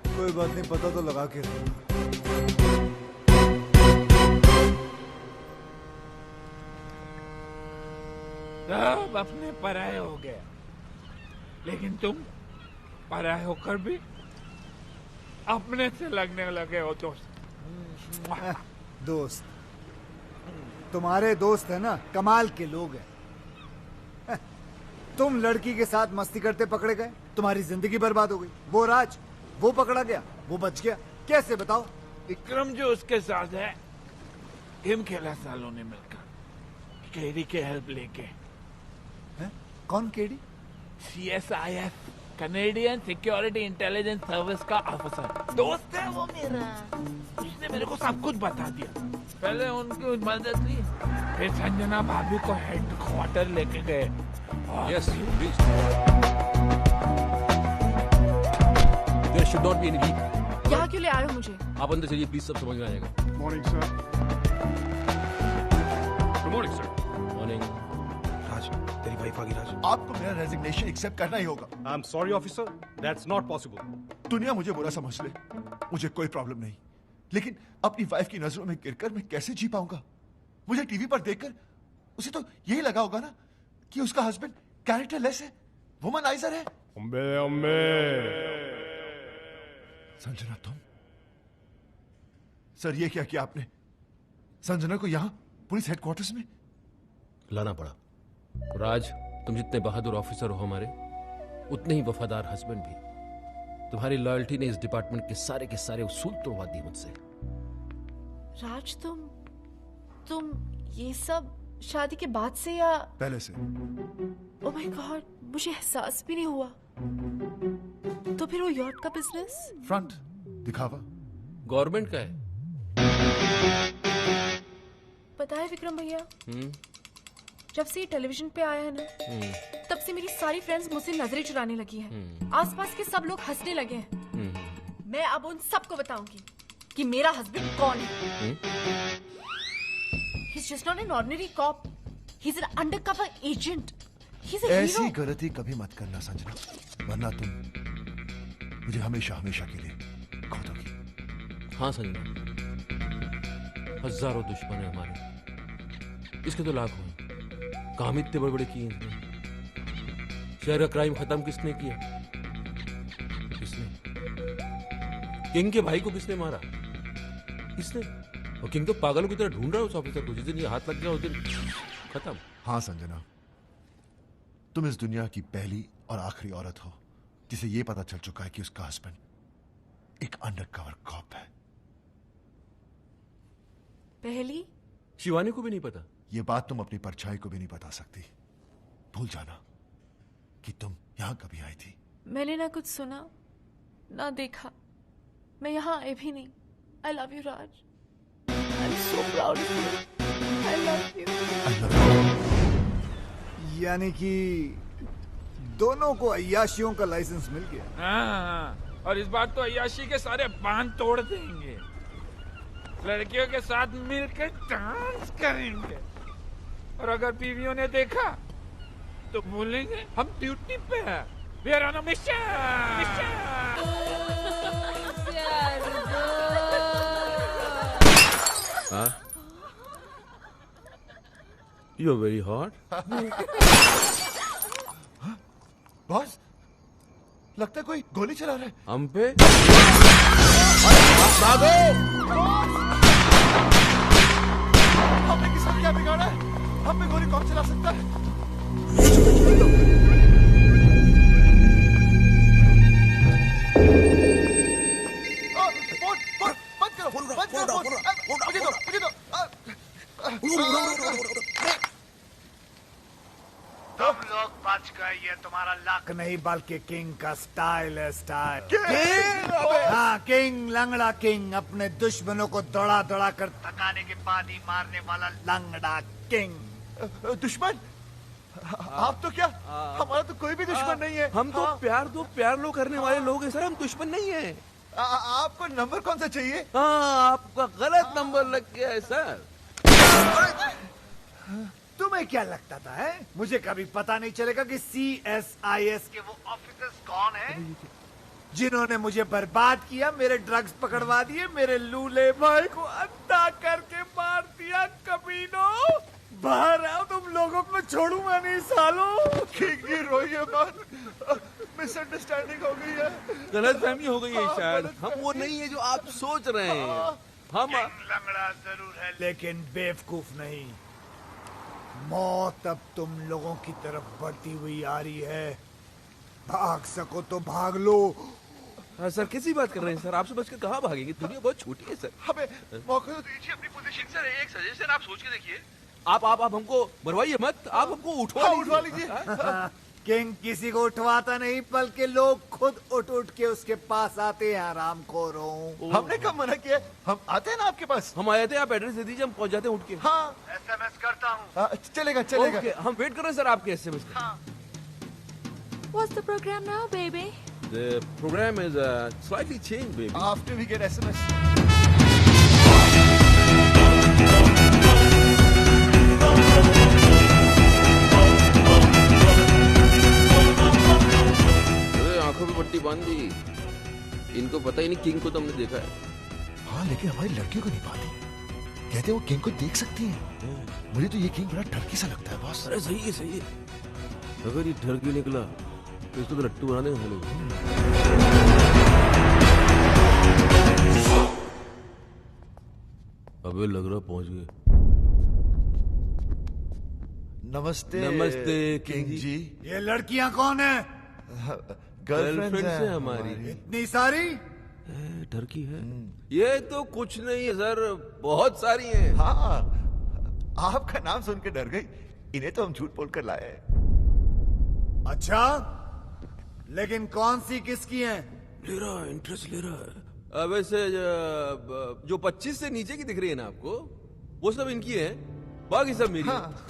कोई बात नहीं, पता तो लगा के रखना। सब अपने पराये हो गए, लेकिन तुम पराये होकर भी अपने से लगने लगे हो। दोस्त तुम्हारे दोस्त है ना, कमाल के लोग हैं। तुम लड़की के साथ मस्ती करते पकड़े गए, तुम्हारी जिंदगी बर्बाद हो गई। वो राज, वो पकड़ा गया, वो बच गया। कैसे बताओ? विक्रम जो उसके साथ है, गेम खेला सालों ने मिलकर, केडी के हेल्प लेके। कौन KD? CSIS, Canadian security intelligence service का ऑफिसर। दोस्त है वो मेरा। उसने मेरे को सब कुछ बता दिया। पहले उनकी मदद ली, फिर संजना भाभी को हेडक्वार्टर लेके गए। Yes, please. There should not be any leak. यहाँ क्यों ले आए हो मुझे? आप अंदर चलिए प्लीज, सब समझ में आएगा। Morning sir. Good morning sir. Morning. Raj, तेरी वाइफ आ गई राज। आपको मेरा रेजिग्नेशन एक्सेप्ट करना ही होगा। I am sorry officer, that's not possible. दुनिया मुझे बुरा समझ ले, मुझे कोई प्रॉब्लम नहीं, लेकिन अपनी वाइफ की नजरों में गिरकर मैं कैसे जी पाऊंगा? मुझे टीवी पर देखकर उसे तो यही लगा होगा ना कि उसका हस्बैंड कैरेक्टरलेस है, वुमनाइजर है। अम्बे अम्बे। संजना तुम? सर ये क्या किया आपने? संजना को यहां पुलिस हेडक्वार्टर्स में लाना पड़ा। राज, तुम जितने बहादुर ऑफिसर हो हमारे, उतने ही वफादार हस्बैंड भी। तुम्हारी लॉयल्टी ने इस डिपार्टमेंट के सारे उसूल तोड़वा दिए मुझसे। राज, तुम ये सब शादी के बाद से या पहले से? ओह माय गॉड, मुझे एहसास भी नहीं हुआ। तो फिर वो यॉट का बिजनेस? फ्रंट दिखावा गवर्नमेंट का है। पता है विक्रम भैया, जब से ये टेलीविजन पे आया है ना, तब से मेरी सारी फ्रेंड्स मुझसे नजरें चुराने लगी हैं। आसपास के सब लोग हंसने लगे हैं। मैं अब उन सबको बताऊंगी कि मेरा हस्बैंड कौन है। He's just not an ordinary cop. He's an undercover agent. He's a ऐसी hero. गलती कभी मत करना संजना, वरना तुम मुझे हमेशा हमेशा के लिए खो दोगी। हाँ संजना, हजारों दुश्मन है हमारे, इसके तो लाखों हैं। काम इतने बड़े बड़े किए इसने। शहर का क्राइम खत्म किसने किया? किसने? किंग के भाई को किसने मारा? किसने? और किंग तो पागलों की तरह ढूंढ रहा है उस ऑफिसर को। जिस दिन ये हाथ लग गया उस दिन खत्म। हाँ संजना, तुम इस दुनिया की पहली और आखिरी औरत हो जिसे ये पता चल चुका है कि उसका हस्बैंड एक अंडरकवर कॉप है। पहली? शिवानी को भी नहीं पता। ये बात तुम अपनी परछाई को भी नहीं बता सकती। भूल जाना कि तुम यहां कभी आई थी। मैंने ना कुछ सुना ना देखा, मैं यहाँ आई भी नहीं। I love you, Raj. I'm so proud of you. I love you. यानी कि दोनों को अय्याशियों का लाइसेंस मिल गया। हाँ, और इस बार तो अय्याशी के सारे बांध तोड़ देंगे। लड़कियों के साथ मिलकर डांस करेंगे, और अगर बीवियों ने देखा तो बोलेंगे हम ड्यूटी पे हैं। We are on a mission. हाँ? You're very hot. बॉस, लगता है कोई गोली चला रहा है हम पे। हमने किसका क्या बिगाड़ा है? हम पे गोली कौन चला सकता है? तुम लोग बच गए, ये तुम्हारा लक नहीं बल्कि किंग का स्टाइल है। स्टाइल हाँ, किंग, लंगड़ा किंग, अपने दुश्मनों को दौड़ा दौड़ा कर थकाने के बाद ही मारने वाला लंगड़ा किंग। दुश्मन? आप तो क्या, हमारा तो कोई भी दुश्मन नहीं है। हम तो प्यार लो करने वाले लोग हैं सर, हम दुश्मन नहीं है। आपको नंबर कौन सा चाहिए? हाँ, आपका गलत नंबर लग गया है सर। तुम्हें क्या लगता था है? मुझे कभी पता नहीं चलेगा कि CSIS के वो ऑफिसर्स कौन हैं जिन्होंने मुझे बर्बाद किया, मेरे ड्रग्स पकड़वा दिए, मेरे लूले भाई को अंधा करके मार दिया। कमीनों, बाहर आओ, तुम लोगों को मैं छोड़ूंगा नहीं सालों। किंग रोइए मत, मिसअंडरस्टैंडिंग हो गई है, गलतफहमी हो गई है शायद। हम वो नहीं है जो आप सोच रहे हैं। हम लंगड़ा जरूर है लेकिन बेवकूफ नहीं। मौत अब तुम लोगों की तरफ बढ़ती हुई आ रही है। भाग सको तो भाग लो। हाँ सर, कैसी बात कर रहे हैं सर? आपसे बचकर कहाँ भागेंगे? दुनिया बहुत छोटी है सर। हमें मौका तो दीजिए अपनी पोजीशन। सर एक सजेशन आप सोच के देखिए। आप हमको मरवाइए मत, आप हमको उठवा लीजिए। किंग किसी को उठवाता नहीं, बल्कि लोग खुद उठ के उसके पास आते हैं। आराम खोरों, हमने कब मना किया? हम आते हैं ना आपके पास। हम आए थे, आप एड्रेस दे दीजिए, हम पहुंच जाते हैं उठ के। हाँ, SMS करता हूँ। चलेगा। Okay, हम वेट कर रहे हैं सर आपके SMS का। हाँ। What's the program now, baby? The program is slightly changed, baby. After we get SMS. भी पट्टी बांध दी। इनको पता ही नहीं किंग को तो हमने देखा है। हाँ लेकिन हमारी लड़कियों को नहीं पाती। कहते वो किंग को देख सकती है। मुझे तो ये किंग बड़ा ठरकी सा लगता है बॉस। अरे सही है सही है। अगर ये ठरकी निकला तो इसको तो लट्टू बना देंगे हम लोग। अबे लग रहा पहुंच गए। नमस्ते नमस्ते किंग जी। ये लड़कियां कौन है? गर्लफ्रेंड है हमारी। इतनी सारी? ठरकी है। ये तो कुछ नहीं है सर, बहुत सारी हैं। हाँ आपका नाम सुन के डर गई। इन्हें तो हम झूठ बोलकर लाए। अच्छा लेकिन कौन सी किसकी हैं? ले रहा है, इंटरेस्ट ले रहा है। वैसे जो 25 से नीचे की दिख रही है ना आपको, वो सब इनकी है, बाकी सब मेरी। हाँ।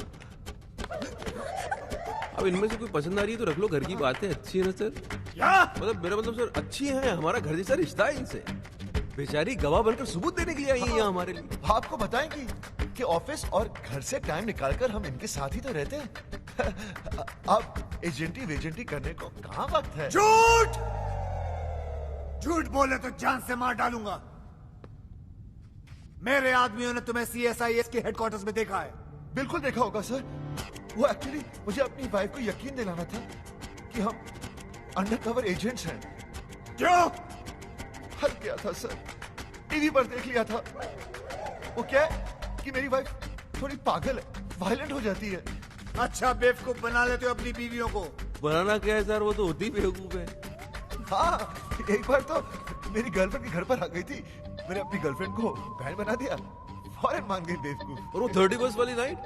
अब इनमें से कोई पसंद आ रही है तो रख लो, घर की बात है। अच्छी है ना सर? क्या मतलब मेरा मतलब सर अच्छी है, हमारा घर जैसा रिश्ता है इनसे। बेचारी गवाह बनकर सबूत देने के लिए आई है यहाँ हमारे लिए। आपको बताएंगी कि ऑफिस और घर से टाइम निकालकर हम इनके साथ ही तो रहते हैं। अब एजेंटी वेजेंटी करने को कहाँ वक्त है? झूठ झूठ बोले तो जान से मार डालूंगा। मेरे आदमियों ने तुम्हें CSIS के हेडक्वार्टर्स में देखा है। बिल्कुल देखा होगा सर। वो एक्चुअली मुझे अपनी वाइफ को यकीन दिलाना था कि हम अंडरकवर एजेंट्स हैं। क्यों? हर गया था सर, टीवी पर देख लिया था। वो क्या है कि मेरी वाइफ थोड़ी पागल है, वायलेंट हो जाती है। अच्छा बेवकूफ बना लेते हो अपनी बीवियों को। बनाना क्या है सर, वो तो होती बेवकूफ है। हाँ एक बार तो मेरी गर्लफ्रेंड के घर पर आ गई थी, मैंने अपनी गर्लफ्रेंड को बहन बना दिया, फौरन मान गई बेवकूफ। और वो 31st वाली नाइट,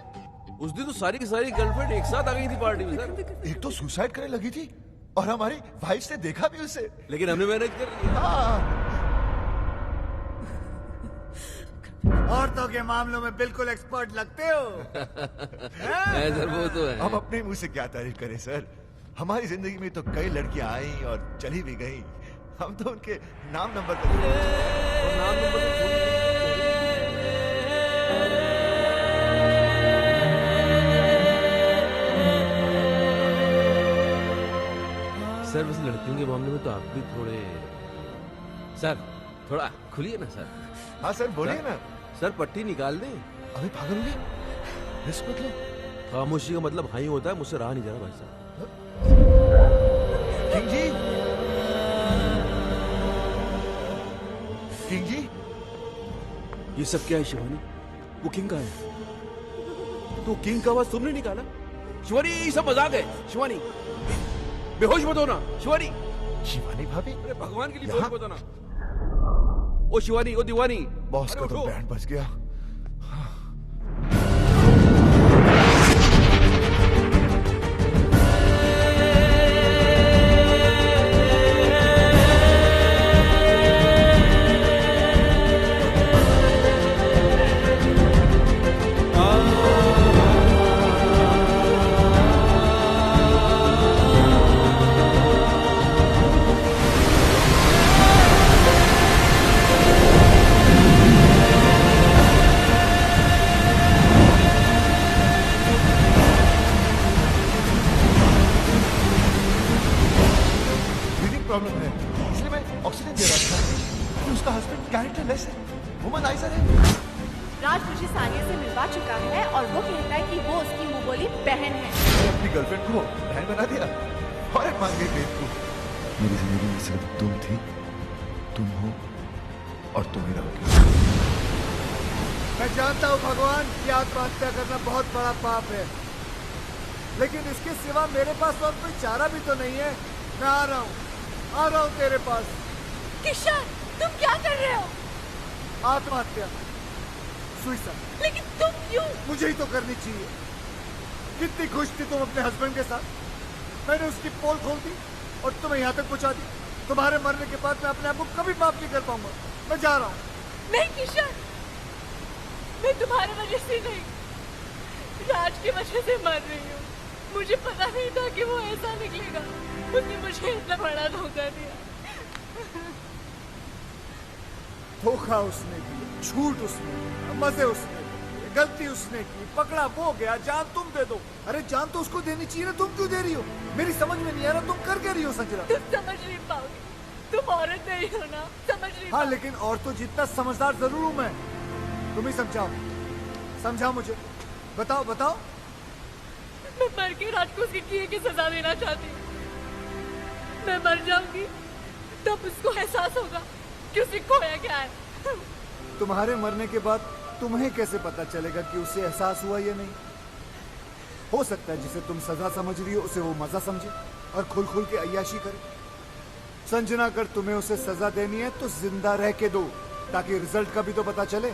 उस दिन तो सारी की सारी गर्लफ्रेंड एक साथ आ गई थी पार्टी में सर। एक तो सुसाइड करने लगी थी और हमारी वाइफ ने देखा भी उसे, लेकिन हमने मैनेज कर लिया। हाँ। औरतों के मामलों में बिल्कुल एक्सपर्ट लगते हो। सर वो तो है। हम अपने मुंह से क्या तारीफ करें सर, हमारी जिंदगी में तो कई लड़कियां आई और चली भी गई। हम तो उनके नाम नंबर पर सर वैसे लड़कियों के मामले में तो आप भी थोड़े सर थोड़ा खुलिए ना सर। हाँ सर बोलिए ना। सर पट्टी निकाल दें। अभी पागल हो गए? रिस्क मत लो। खामोशी का मतलब हाई होता है, मुझसे रहा नहीं जा रहा भाई साहब। किंग जी, किंग जी, ये सब क्या है शिवानी? वो किंग का है तो किंग का आवाज तुमने निकाला? शिवानी ये सब मजाक है। शिवानी बेहोश मत होना। शिवानी, शिवानी भाभी, अरे भगवान के लिए बेहोश मत होना। ओ शिवानी, ओ दीवानी, बॉस का तो बैंड बज गया। प्रॉब्लम है, इसलिए मैं ऑक्सीजन दे रहा था कि उसका हस्बैंड कैरेक्टरलेस है, वुमनाइजर है। राज मुझे सानिया से मिलवा चुका है और वो कहता है कि वो उसकी मुंह बोली बहन है। मैंने अपनी गर्लफ्रेंड को बहन बना दिया और एक मान गई बेवकूफ। मेरी जिंदगी में सिर्फ तुम थी, तुम हो और तुम ही रहोगे। मैं जानता हूँ भगवान कि आत्महत्या करना बहुत बड़ा पाप है, लेकिन इसके सिवा मेरे पास और कोई चारा भी तो नहीं है। मैं आ रहा हूँ तेरे पास। किशन, तुम क्या कर रहे हो? आत्महत्या, सुसाइड। लेकिन तुम क्यों? मुझे ही तो करनी चाहिए। कितनी खुश थी तुम अपने हस्बैंड के साथ, मैंने उसकी पोल खोल दी और तुम्हें यहाँ तक पहुँचा दी। तुम्हारे मरने के बाद मैं अपने आप को कभी माफ नहीं कर पाऊंगा। मैं जा रहा हूँ। नहीं किशन, मैं तुम्हारी वजह से नहीं, राज की वजह से मर रही हूँ। मुझे पता नहीं था कि वो ऐसा निकलेगा। उसने मुझे इतना बड़ा धोखा दिया। धोखा उसने दिया, झूठ उसने दिया, मजे उसने दिए, गलती उसने की, पकड़ा वो गया, जान तुम दे दो। अरे जान तो उसको देनी चाहिए ना, तुम क्यों दे रही हो? मेरी समझ में नहीं आ रहा तुम कर क्या रही हो संजना? तुम समझ नहीं पाओगे, तुम औरत नहीं हो ना, समझ नहीं हाँ पाओगे। लेकिन और तो जितना समझदार जरूर हूं मैं। तुम ही समझाओ, समझाओ मुझे, बताओ बताओ। मैं मर के राज को उसके किए की सजा देना चाहती हूँ। मैं मर जाऊंगी तब उसको एहसास होगा कि उसे खोया क्या है। तुम्हारे मरने के बाद तुम्हें कैसे पता चलेगा कि उसे एहसास हुआ या नहीं? हो सकता है जिसे तुम सजा समझ रही हो उसे वो मजा समझे और खुल खुल के अय्याशी करे। संजना, अगर तुम्हें उसे सजा देनी है तो जिंदा रह के दो, ताकि रिजल्ट का भी तो पता चले।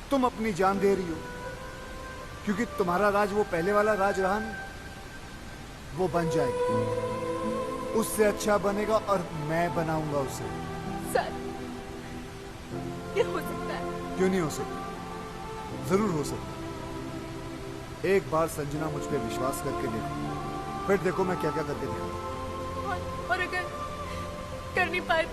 तुम अपनी जान दे रही हो क्योंकि तुम्हारा राज वो पहले वाला राज रहा नहीं, वो बन जाएगा, उससे अच्छा बनेगा और मैं बनाऊंगा उसे। सर, ये हो सकता है? क्यों नहीं हो सकता? जरूर हो सकता। एक बार संजना मुझ पे विश्वास करके देखो, फिर देखो मैं क्या क्या करके दिखाऊंगा। और अगर कर नहीं पाए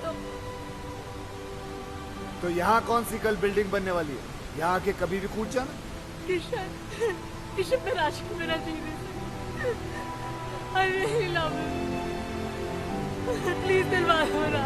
तो यहाँ कौन सी कल बिल्डिंग बनने वाली है? यहाँ आके कभी भी कूद जाना। किशन, किशन मैं राज को मेरा जी नहीं सकती। I really love him. Please दिलवा दो ना।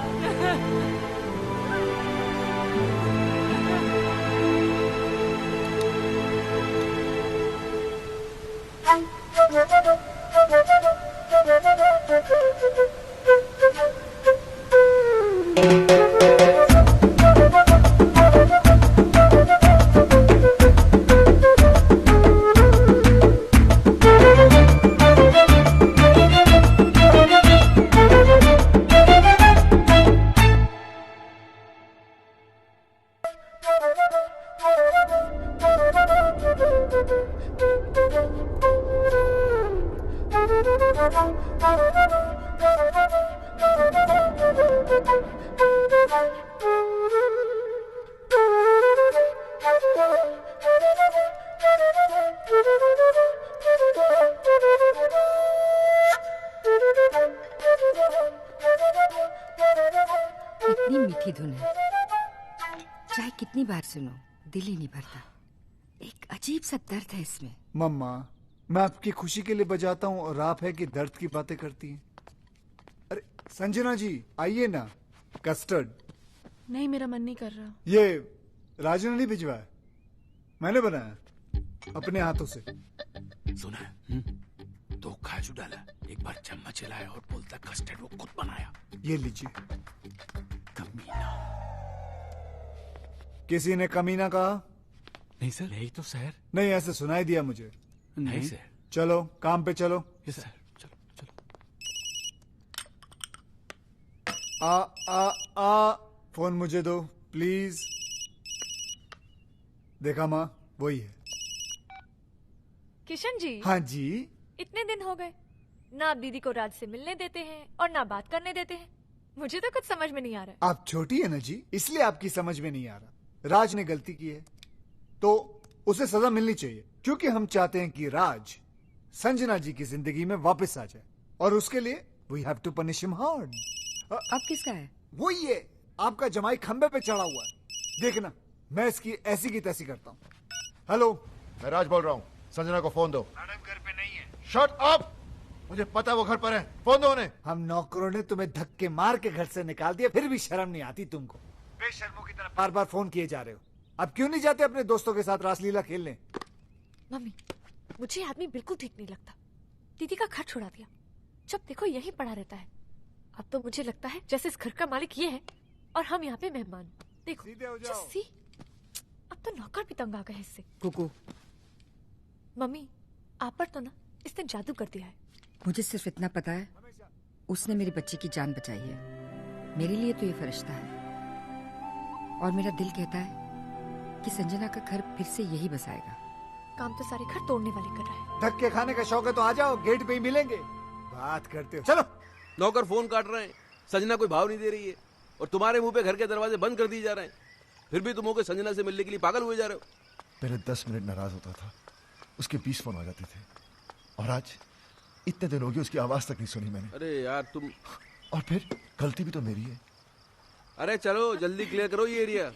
कितनी मीठी धुन है, चाहे कितनी बार सुनो दिल ही नहीं भरता। एक अजीब सा दर्द है इसमें। मम्मा, मैं आपकी खुशी के लिए बजाता हूँ और आप है कि दर्द की बातें करती हैं। अरे संजना जी आइए ना, कस्टर्ड। नहीं, मेरा मन नहीं कर रहा। ये राजू ने नहीं भिजवाया, मैंने बनाया अपने हाथों से। सुना है? तो काजू डाला, एक बार चम्मच हिलाया और बोलता कस्टर्ड वो खुद बनाया। ये लीजिए। कमीना। किसी ने कमीना कहा? नहीं सर, यही तो सर। नहीं, ऐसे सुनाई दिया मुझे। नहीं सर। चलो काम पे चलो। यस सर, चलो चलो। फोन मुझे दो प्लीज। देखा माँ, वही है। किशन जी। हाँ जी। इतने दिन हो गए, ना आप दीदी को राज से मिलने देते हैं और ना बात करने देते हैं। मुझे तो कुछ समझ में नहीं आ रहा है। आप छोटी है ना जी, इसलिए आपकी समझ में नहीं आ रहा। राज ने गलती की है तो उसे सजा मिलनी चाहिए, क्योंकि हम चाहते हैं कि राज संजना जी की जिंदगी में वापस आ जाए, और उसके लिए we have to punish him hard. अब किसका है? वो ये आपका जमाई खंबे पे चढ़ा हुआ है, देखना मैं इसकी ऐसी की तैसी करता हूँ। हेलो, मैं राज बोल रहा हूँ, संजना को फोन दो। मैडम घर पे नहीं है। शट अप, मुझे पता है वो घर पर है, फोन दो उन्हें। हम नौकरों ने तुम्हें धक्के मार के घर से निकाल दिया, फिर भी शर्म नहीं आती तुमको? बेशर्मों की तरह बार बार फोन किए जा रहे हो। अब क्यों नहीं जाते अपने दोस्तों के साथ रासलीला खेलने? मम्मी, मुझे आदमी बिल्कुल ठीक नहीं लगता। दीदी का घर छुड़ा दिया, जब देखो यहीं पड़ा रहता है। अब तो मुझे लगता है जैसे इस घर का मालिक ये है और हम यहाँ पे मेहमान। देखो सीधे हो जाओ। जस्सी, अब तो नौकर भी तंग आ गए इससे। कुकू, मम्मी, आप पर तो ना इसने जादू कर दिया है। मुझे सिर्फ इतना पता है, उसने मेरी बच्ची की जान बचाई है। मेरे लिए तो ये फरिश्ता है, और मेरा दिल कहता है कि संजना का घर फिर से यही बसाएगा। काम तो सारे घर तोड़ने वाले कर रहा है। धक्के खाने का शौक है तो आ जाओ, गेट पे ही मिलेंगे। बात करते हो, चलो। नौकर फोन काट रहे हैं, संजना कोई भाव नहीं दे रही है, और तुम्हारे मुंह पे घर के दरवाजे बंद कर दिए जा रहे हैं, फिर भी तुम होकर संजना से मिलने के लिए पागल हुए जा रहे हो। पहले 10 मिनट नाराज होता था, उसके 20 फोन आ जाते थे, और आज इतने दिन हो गए उसकी आवाज तक नहीं सुनी मैंने। अरे यार तुम, और फिर गलती भी तो मेरी है। अरे चलो जल्दी क्लियर करो ये एरिया।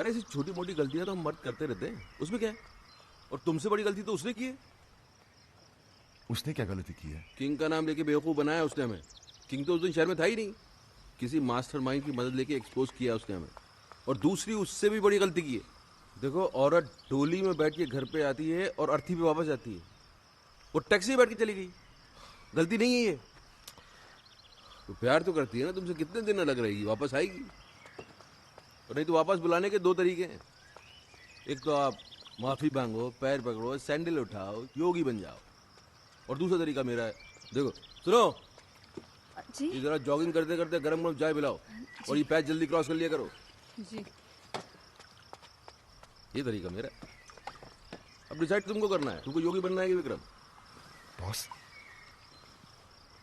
अरे ऐसी छोटी मोटी गलतियां तो हम मर्द करते रहते हैं, उसमें क्या है? और तुमसे बड़ी गलती तो उसने की है। उसने क्या गलती की है? किंग का नाम लेके बेवकूफ बनाया उसने हमें। किंग तो उस दिन शहर में था ही नहीं। किसी मास्टरमाइंड की मदद लेके एक्सपोज किया उसने हमें। और दूसरी उससे भी बड़ी गलती की है। देखो, औरत डोली में बैठ के घर पे आती है और अर्थी पे वापस आती है। वो टैक्सी में बैठ के चली गई, गलती नहीं है ये। तो प्यार तो करती है ना तुमसे, कितने दिन अलग रहेगी, वापस आएगी। और नहीं तो वापस बुलाने के दो तरीके हैं। एक तो आप माफी मांगो, पैर पकड़ो, सैंडल उठाओ, योगी बन जाओ। और दूसरा तरीका मेरा है, देखो सुनो जी, जरा जॉगिंग करते करते गरम गरम चाय पिलाओ और ये पैच जल्दी क्रॉस कर लिया करो जी। ये तरीका मेरा है। अब डिसाइड तुमको करना है, तुमको योगी बनना है कि विक्रम। बॉस,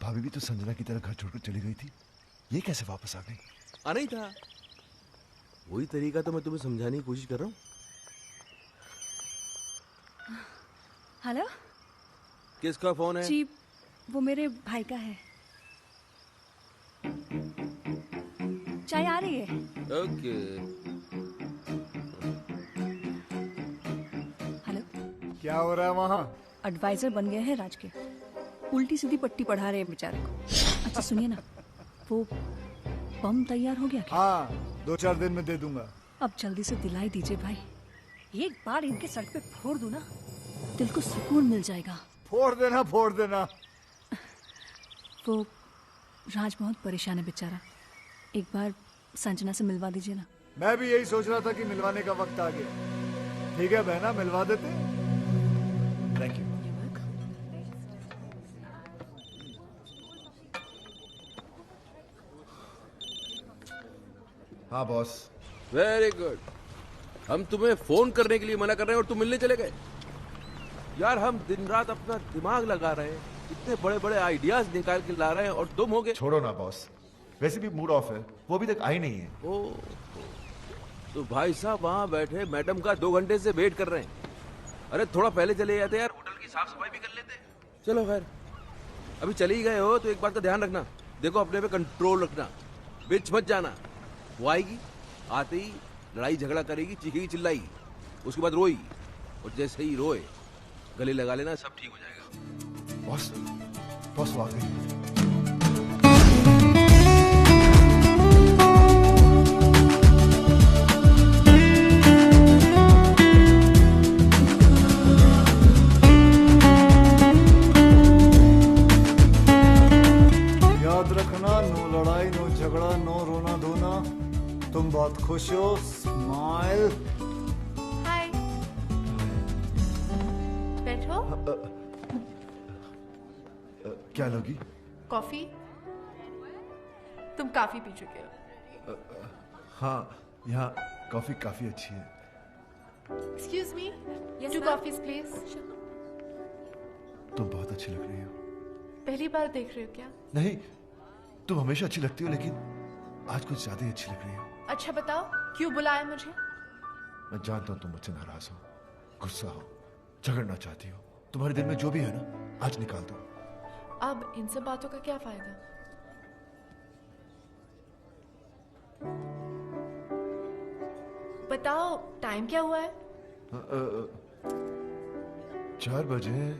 भाभी भी तो संजना की तरह घर छोड़कर चली गई थी, ये कैसे वापस आ गई? आना ही था, वही तरीका तो मैं तुम्हें समझाने की कोशिश कर रहा हूँ। हेलो किसका फोन है? जी, वो मेरे भाई का है। चाय आ रही है। ओके। हेलो, क्या हो रहा है वहाँ? एडवाइजर बन गए हैं राज के, उल्टी सीधी पट्टी पढ़ा रहे हैं बेचारे को। अच्छा सुनिए ना, वो बम तैयार हो गया क्या? हाँ, 2-4 दिन में दे दूंगा। अब जल्दी से दिलाई दीजिए भाई, एक बार इनके सर पे फोड़ दूं ना, दिल को सुकून मिल जाएगा। फोड़ देना, फोड़ देना। वो राज बहुत परेशान है बेचारा, एक बार संजना से मिलवा दीजिए ना। मैं भी यही सोच रहा था कि मिलवाने का वक्त आ गया। ठीक है बहना, मिलवा देते। Thank you. हाँ बॉस। Very good. हम तुम्हें फोन करने के लिए मना कर रहे हैं और तुम मिलने चले गए। यार हम दिन रात अपना दिमाग लगा रहे हैं, इतने बड़े बड़े आइडियाज निकाल के ला रहे हैं और तुम हो गए। छोड़ो ना बॉस, वैसे भी मूड ऑफ है, वो अभी तक आई नहीं है। ओ, तो भाई साहब वहाँ बैठे मैडम का 2 घंटे से वेट कर रहे हैं। अरे थोड़ा पहले चले जाते यार, होटल की साफ सफाई भी कर लेते। चलो खैर, अभी चले ही गए हो तो एक बात का ध्यान रखना, देखो अपने पे कंट्रोल रखना, बीच मत जाना। वो आएगी, आते ही लड़ाई झगड़ा करेगी, चीखेगी चिल्लाएगी, उसके बाद रोएगी, और जैसे ही रोए गले लगा लेना, सब ठीक हो जाएगा। बॉस, बॉस वो आ गई। याद रखना, नो लड़ाई, नो झगड़ा, नो रोना धोना। तुम बहुत खुश हो, स्माइल। हाय, बैठो। क्या लोगी? कॉफी? तुम काफी पी चुके हो। हाँ, यहाँ कॉफी काफी अच्छी है। Excuse me, Yes, 2 ma'am. Coffees please. तुम बहुत अच्छी लग रही हो। पहली बार देख रहे हो क्या? नहीं, तुम हमेशा अच्छी लगती हो, लेकिन आज कुछ ज्यादा ही अच्छी लग रही हो। अच्छा बताओ, क्यों बुलाया मुझे? मैं जानता हूँ तुम मुझसे नाराज हो, गुस्सा हो, झगड़ना चाहती हो। तुम्हारे दिल में जो भी है ना, आज निकाल दो। अब इन सब बातों का क्या फायदा? बताओ, टाइम क्या हुआ है? 4 बजे।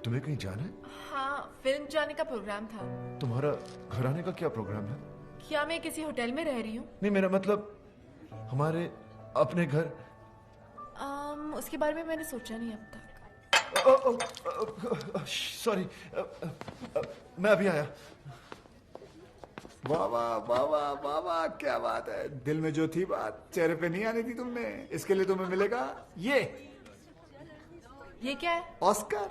तुम्हें कहीं जाना है? हाँ, फिल्म जाने का प्रोग्राम था। तुम्हारा घर आने का क्या प्रोग्राम है? क्या मैं किसी होटल में रह रही हूँ? नहीं, मेरा मतलब हमारे अपने घर। उसके बारे में मैंने सोचा नहीं अब तक। सॉरी, मैं अभी आया। वाह वाह वाह वाह वाह वाह, क्या बात है। दिल में जो थी बात चेहरे पे नहीं आनी थी तुमने, इसके लिए तुम्हें मिलेगा ये क्या है? ऑस्कर।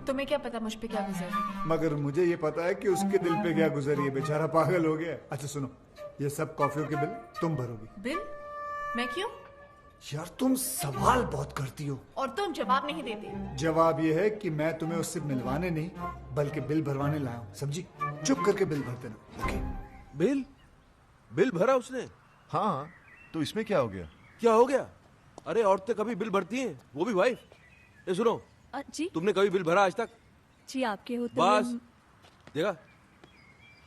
तुम्हें क्या पता मुझ पे क्या गुजरा? मगर मुझे ये पता है कि उसके दिल पे क्या गुजरी है, बेचारा पागल हो गया। अच्छा सुनो, ये सब कॉफियों के बिल तुम भरोगी। बिल? मैं क्यों? यार तुम सवाल बहुत करती हो और तुम जवाब नहीं देते। जवाब ये है कि मैं तुम्हें उससे मिलवाने नहीं बल्कि बिल भरवाने लाया हूँ, समझी? चुप करके बिल भर देना। ओके? बिल भरा उसने? हाँ, तो इसमें क्या हो गया? क्या हो गया? अरे औरतें कभी बिल भरती हैं, वो भी वाइफ। ये सुनो, जी, तुमने कभी बिल भरा आज तक? जी आपके होते बस देखा,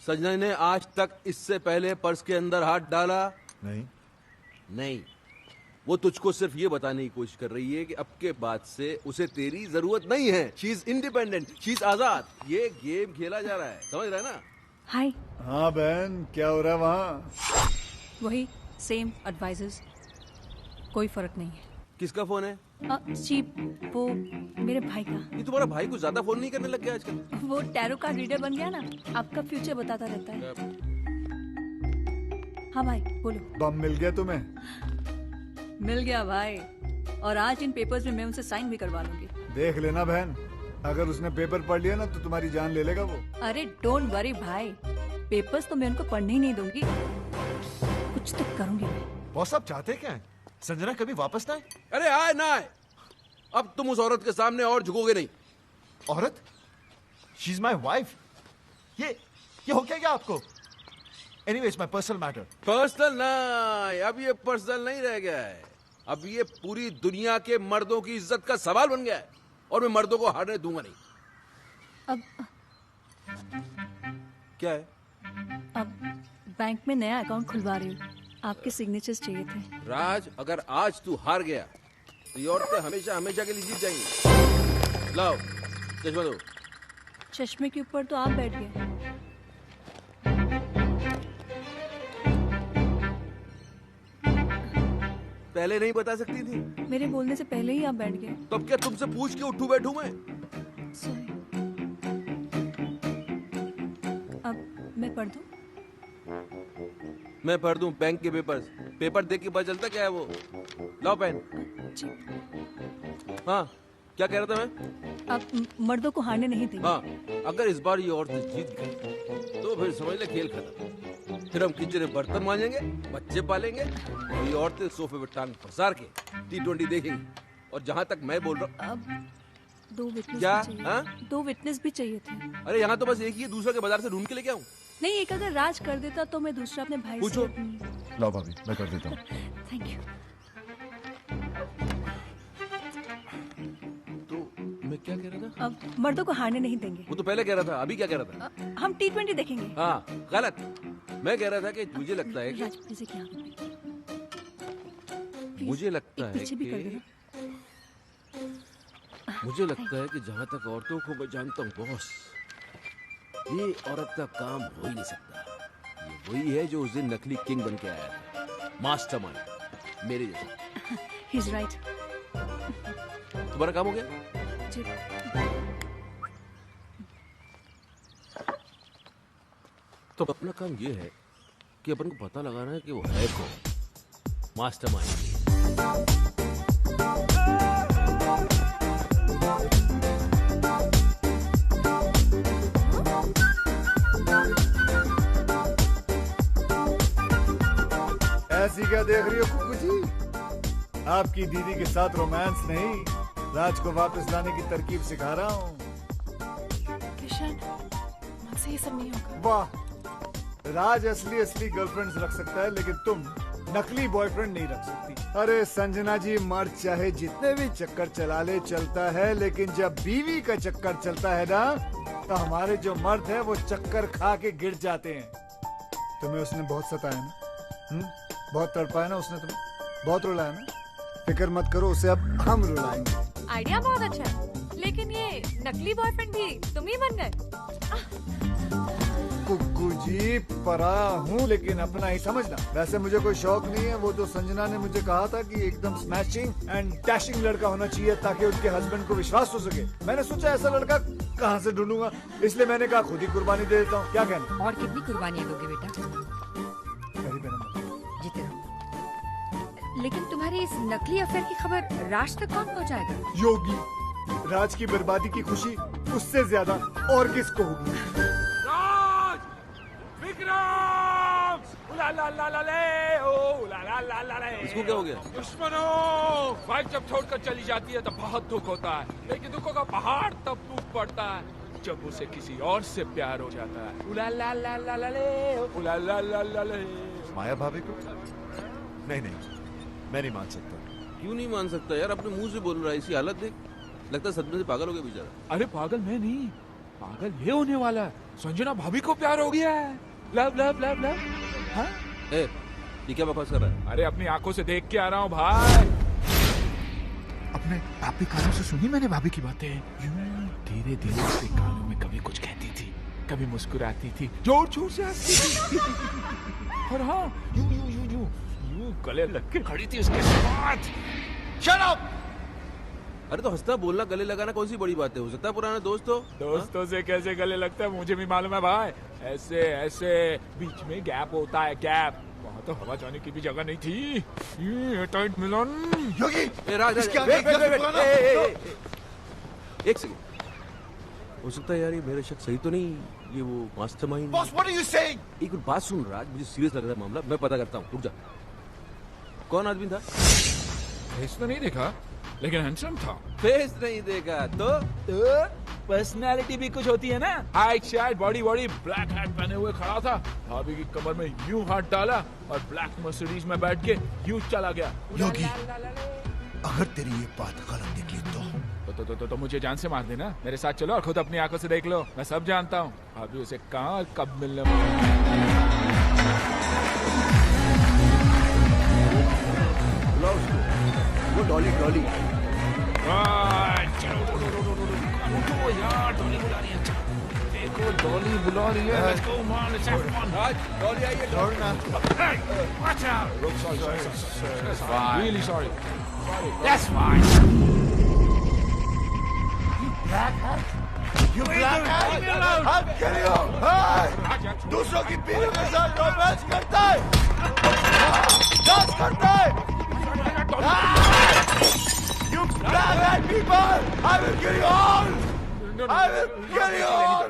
संजना ने आज तक इससे पहले पर्स के अंदर हाथ डाला नहीं। नहीं। वो तुझको सिर्फ ये बताने की कोशिश कर रही है कि अब के बाद से उसे तेरी जरूरत नहीं है। She is independent, she is आजाद। ये गेम खेला जा रहा है, समझ रहा है ना? हाय। हाँ बहन, क्या हो रहा है वहाँ? वही सेम एडवाइजर्स, कोई फर्क नहीं है। किसका फोन है? जी वो मेरे भाई का। ये तुम्हारा भाई कुछ ज्यादा फोन नहीं करने लग गया आजकल? वो टैरो कार्ड रीडर बन गया ना, आपका फ्यूचर बताता रहता है। हाँ भाई बोलो। बम मिल गया तुम्हें? मिल गया भाई, और आज इन पेपर्स में मैं उनसे साइन भी करवा लूंगी। देख लेना बहन, अगर उसने पेपर पढ़ लिया ना तो तुम्हारी जान ले लेगा वो। अरे डोंट वरी भाई, पेपर्स तो मैं उनको पढ़ने ही नहीं दूंगी, कुछ तो करूंगी मैं। बॉस आप चाहते क्या है? संजना कभी वापस ना आए? अरे आए ना आए, अब तुम उस औरत के सामने और झुकोगे नहीं। औरत? She is my wife. ये हो क्या आपको? Anyways my personal matter. Personal ना, अब ये पर्सनल नहीं रह गया है, अब ये पूरी दुनिया के मर्दों की इज्जत का सवाल बन गया है, और मैं मर्दों को हारने दूंगा नहीं। अब क्या है? अब बैंक में नया अकाउंट खुलवा रही हूँ, आपके सिग्नेचर्स चाहिए थे। राज, अगर आज तू हार गया तो ये औरतें हमेशा हमेशा के लिए जीत जाएंगी। लाओ चश्मा दो। चश्मे के ऊपर तो आप बैठ गए। पहले नहीं बता सकती थी? मेरे बोलने से पहले ही आप बैठ गए। तो अब क्या तुमसे पूछ के उठूं बैठूं मैं? सॉरी। अब मैं पढ़ दूं? मैं पढ़ दूं बैंक के पेपर्स? पेपर देख के पता चलता क्या है वो। लाओ पेन। हाँ क्या कह रहा था मैं? आप मर्दों को हारने नहीं देंगे। हाँ, अगर इस बार ये औरतें जीत गई तो फिर समझ ले खेल खत्म। फिर हम किचन में बर्तन मांजेंगे, बच्चे पालेंगे, और ये औरतें सोफे पे टांग पसार के T20 देखेंगी। और जहाँ तक मैं बोल रहा हूँ, अब 2 विटनेस क्या? भी चाहिए। हाँ? 2 विटनेस भी चाहिए थे। अरे यहाँ तो बस एक ही है, दूसरा के बाजार से ढूंढ के लेके आऊँ? नहीं, एक अगर राज कर देता तो मैं दूसरा अपने भाई पूछो। से। लो भाभी, मैं कर देता हूँ। Thank you. मैं क्या कह रहा था? अब मर्दों को हारने नहीं देंगे। वो तो पहले कह रहा था, अभी क्या कह रहा था? हम T20 देखेंगे। हाँ गलत, मैं कह रहा था कि मुझे लगता है कि मुझे लगता है पीछे भी कर कि देना। मुझे लगता है कि जहाँ तक औरतों को मैं जानता हूँ बॉस, ये औरत का काम हो ही नहीं सकता। ये वही है जो उस दिन नकली किंग बन के आया था, मास्टरमाइंड, मेरे जैसा। He's right। तुम्हारा काम हो गया? जी। तो अपना काम ये है कि अपन को पता लगाना है कि वो है कौन मास्टरमाइंड। ऐसी क्या देख रही हो कुकू जी? आपकी दीदी के साथ रोमांस नहीं, राज को वापस लाने की तरकीब सिखा रहा हूँ। किशन, मुझसे ये सब नहीं होगा। वाह, राज असली गर्लफ्रेंड्स रख सकता है, लेकिन तुम नकली बॉयफ्रेंड नहीं रख सकती। अरे संजना जी, मर्द चाहे जितने भी चक्कर चला ले चलता है, लेकिन जब बीवी का चक्कर चलता है ना, तो हमारे जो मर्द है वो चक्कर खा के गिर जाते हैं। तुम्हें उसने बहुत सताया ना? बहुत तड़पाया ना उसने तुम्हें? बहुत रुलाया ना? फिक्र मत करो, उसे अब हम रुलाएंगे। आइडिया बहुत अच्छा है, लेकिन ये नकली बॉयफ्रेंड भी तुम ही बन गए। कुक्कू जी, पराया हूँ लेकिन अपना ही समझना। वैसे मुझे कोई शौक नहीं है, वो तो संजना ने मुझे कहा था कि एकदम स्मैशिंग एंड डैशिंग लड़का होना चाहिए ताकि उनके हस्बैंड को विश्वास हो सके। मैंने सोचा ऐसा लड़का कहाँ से ढूंढूंगा, इसलिए मैंने कहा खुद ही कुर्बानी दे देता हूँ। क्या कहना? और कितनी कुर्बानियां दोगे बेटा? जीते रहो। लेकिन तुम्हारी इस नकली अफेयर की खबर राज तक कौन पहुंचाएगा? योगी, राज की बर्बादी की खुशी उससे ज्यादा और किसको होगी? राज! विक्रम! उला ला ला ला ले, ओ उला ला ला ला ले। इसको क्या हो गया? दुश्मनों! वाइफ जब छोड़कर चली जाती है तो बहुत दुख होता है, लेकिन दुखों का पहाड़ तब टूट पड़ता है जब उसे किसी और से प्यार हो जाता है। उला ला ला ला ला ले, उला ला ला ला ले। माया भाभी को? नहीं, मैं नहीं मान सकता। क्यों नहीं मान सकता यार? अपने मुंह से बोल रहा है, इसी हालत देख, लगता है सदमे से पागल हो गया बेचारा। अरे पागल मैं नहीं, पागल ये होने वाला है। संजना भाभी को प्यार हो गया है। Love love love love. हाँ? ए, ये क्या बकवास कर रहा है? अरे अपनी आंखों से देख के आ रहा हूँ भाई। अपने भाभी कानों से सुनी मैंने भाभी की बातें। धीरे धीरे उसके कानों में कभी कुछ कहती थी, कभी मुस्कुराती थी, जोर जोर से हंसती थी। और हाँ, यूं गले लग के खड़ी थी उसके साथ। Shut up! अरे तो हंसना बोलना गले लगाना कौन सी बड़ी बात है? हो सकता है पुराना दोस्त हो। दोस्तों से कैसे गले लगता है मुझे भी मालूम है भाई। ऐसे ऐसे बीच में गैप होता है, गैप। वहाँ तो हवा जाने की भी जगह नहीं थी। ये टाइट मिलन। योगी, एक सेकंड। हो सकता है यार ये मेरा शक सही तो नहीं, ये वो mastermind. Boss, what are you saying? एक बात सुन राज, मुझे सीरियस लग रहा है मामला, मैं पता करता हूँ, रुक जा। कौन आदमी था? फेस तो नहीं देखा, लेकिन हैंडसम था। फेस नहीं देखा तो पर्सनालिटी भी कुछ होती है ना। हाइट शाइट बॉडी ब्लैक हैट पहने हुए खड़ा था, भाभी की कमर में यूं हाथ डाला और ब्लैक मर्सिडीज में बैठ के यूं चला गया। योगी, अगर तेरी ये बात गलत निकली तो मुझे जान से मार देना। मेरे साथ चलो और खुद अपनी आंखों से देख लो, मैं सब जानता हूँ। भाभी उसे कहाँ और कब मिलने वो डॉली यार, डॉली बुला रही है। देखो डॉली बुला रही है। Let's go man, let's have fun. Dolly आई है। दौड़ना। Hey, watch out. Sorry. Really sorry. That's fine. You black hat? I'll kill you. Hey! दूसरों की पीढ़ी के साथ रोमांस करता है, डांस करता है। You black hat people! I will kill you all. I will kill you all.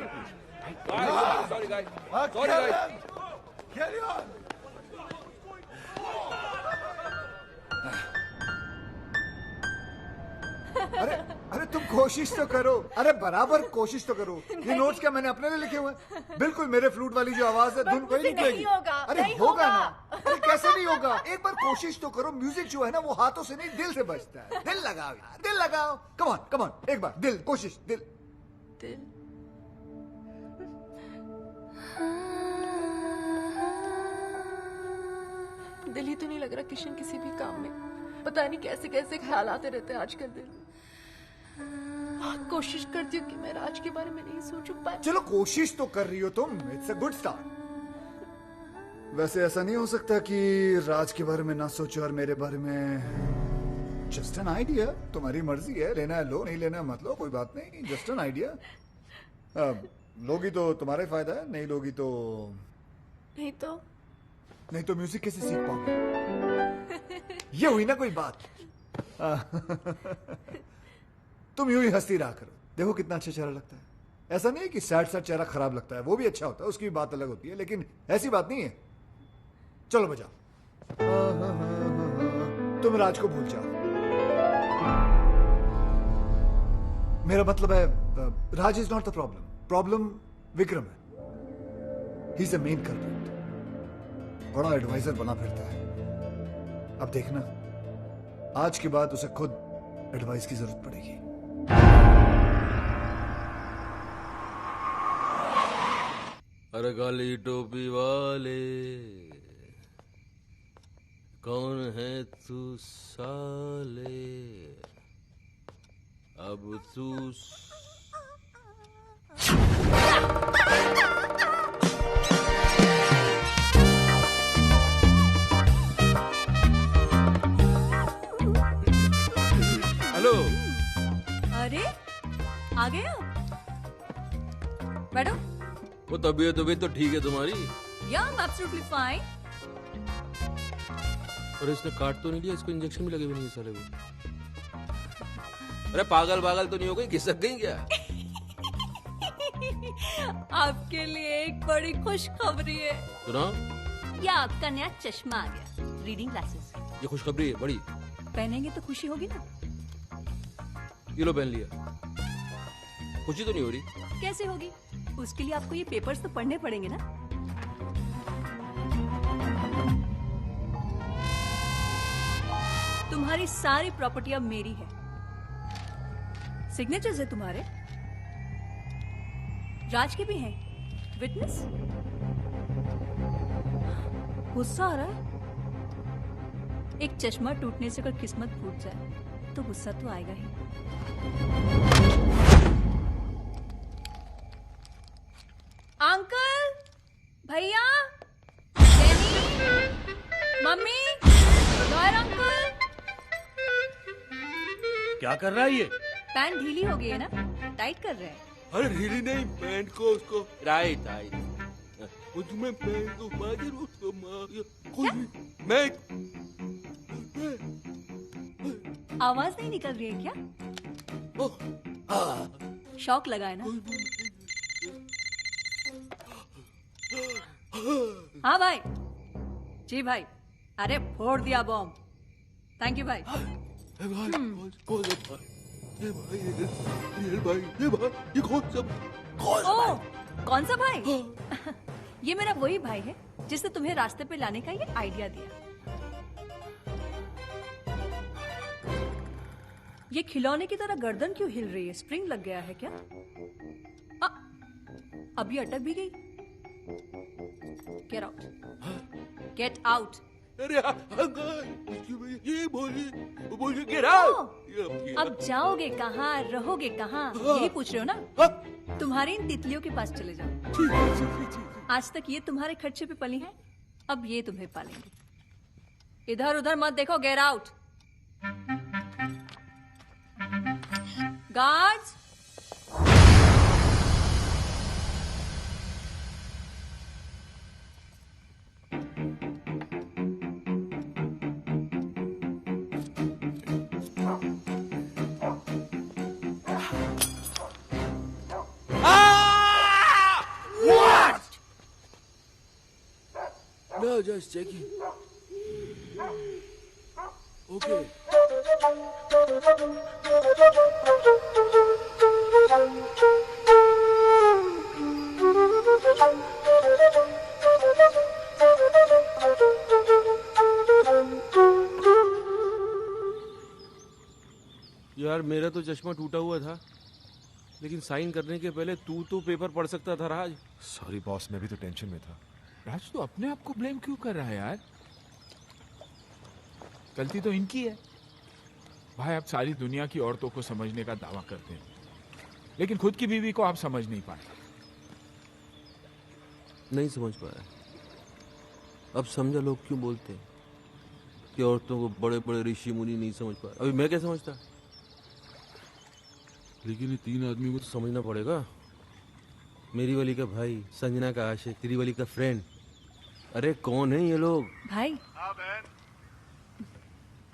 Sorry guys. Kill you all. अरे तुम कोशिश तो करो, अरे बराबर कोशिश तो करो। ये नोट्स क्या मैंने अपने लिए लिखे हुए हैं? बिल्कुल मेरे फ्लूट वाली जो आवाज है, धुन कोई नहीं नहीं होगा, अरे नहीं होगा होगा। ना। अरे कैसे नहीं होगा? एक बार कोशिश तो करो। म्यूजिक जो है ना वो हाथों से नहीं दिल से बजता है। दिल लगाओ यार, दिल लगाओ। कम ऑन एक बार दिल, कोशिश दिल। दिल ही तो नहीं लग रहा किशन किसी भी काम में। पता नहीं कैसे कैसे ख्याल आते रहते हैं आजकल दिल में। कोशिश करती हूँ कि मैं राज के बारे में नहीं सोचूं, पर चलो कोशिश तो कर रही हो तुम, इट्स अ गुड स्टार्ट। वैसे ऐसा नहीं हो सकता कि राज के बारे में ना सोचो और मेरे बारे में। जस्ट एन आइडिया, तुम्हारी मर्जी है, लेना है लो, नहीं लेना है मत लो, कोई बात नहीं। Just an idea. लोगी तो तुम्हारा ही फायदा है, नहीं लोगी तो नहीं तो म्यूजिक कैसे सीख पाओगे? ये हुई ना कोई बात। तुम यूं ही हंसती रहा करो, देखो कितना अच्छा चेहरा लगता है। ऐसा नहीं है कि सैड चेहरा खराब लगता है, वो भी अच्छा होता है, उसकी भी बात अलग होती है, लेकिन ऐसी बात नहीं है। चलो बजाओ। तुम राज को भूल जाओ। मेरा मतलब है Raj is not the problem Vikram है। He is the main culprit. बड़ा एडवाइजर बना फिरता है। अब देखना, आज के बाद उसे खुद एडवाइस की जरूरत पड़ेगी। अरे काली टोपी वाले, कौन है तू साले? अब तू हेलो। अरे आ गए हो? बैठो। वो तबीयत तो ठीक है तुम्हारी? Yeah, I'm absolutely fine. और इसने काट तो नहीं लिया? इसको इंजेक्शन भी लगे हुए नहीं साले को। अरे पागल तो नहीं हो गई? खिसक गई क्या? आपके लिए एक बड़ी खुशखबरी है। सुनाओ। या आपका नया चश्मा आ गया, रीडिंग ग्लासेस। ये खुशखबरी है बड़ी? पहनेंगे तो खुशी होगी ना। ये लो पहन लिया। खुशी तो नहीं हो रही? कैसे होगी? उसके लिए आपको ये पेपर्स तो पढ़ने पड़ेंगे ना। तुम्हारी सारी प्रॉपर्टी अब मेरी है। सिग्नेचर्स है तुम्हारे, राज के भी हैं। विटनेस? गुस्सा आ रहा है? एक चश्मा टूटने से अगर किस्मत फूट जाए तो गुस्सा तो आएगा ही। अंकल, भैया, मम्मी, लॉयर अंकल। क्या कर रहा है ये? पैंट ढीली हो गई है ना, टाइट कर रहे हैं। अरे ढीली नहीं, पैंट को उसको राइट उसमें पैंट को मार उसको मैं आवाज नहीं निकल रही है क्या? शौक लगा है ना? हाँ भाई। जी भाई। अरे फोड़ दिया बॉम्ब। थैंक यू भाई। कौन सा भाई? ये मेरा वही भाई है जिसने तुम्हें रास्ते पे लाने का ये आइडिया दिया। ये खिलौने की तरह गर्दन क्यों हिल रही है? स्प्रिंग लग गया है क्या? अभी अटक भी गई। Get out, get out. अरे ये बोली गेट आउट। अब जाओगे कहाँ, रहोगे कहाँ, यही पूछ रहे हो ना? तुम्हारी इन तितलियों के पास चले जाओ। आज तक ये तुम्हारे खर्चे पे पली हैं, अब ये तुम्हें पालेंगे। इधर उधर मत देखो, get out. Guards, No, just checking. Okay. यार मेरा तो चश्मा टूटा हुआ था, लेकिन साइन करने के पहले तू तो पेपर पढ़ सकता था राज। सॉरी बॉस, मैं भी तो टेंशन में था। राज तो अपने आप को ब्लेम क्यों कर रहा है यार? गलती तो इनकी है। भाई आप सारी दुनिया की औरतों को समझने का दावा करते हैं, लेकिन खुद की बीवी को आप समझ नहीं पाते। नहीं समझ पाया। अब समझा लोग क्यों बोलते हैं कि औरतों को बड़े बड़े ऋषि मुनि नहीं समझ पाए। अभी मैं क्या समझता, लेकिन ये तीन आदमी को तो समझना पड़ेगा। मेरी वाली का भाई, संजना का आशिक, तेरी वाली का फ्रेंड। अरे कौन है ये लोग? भाई। हाँ बहन।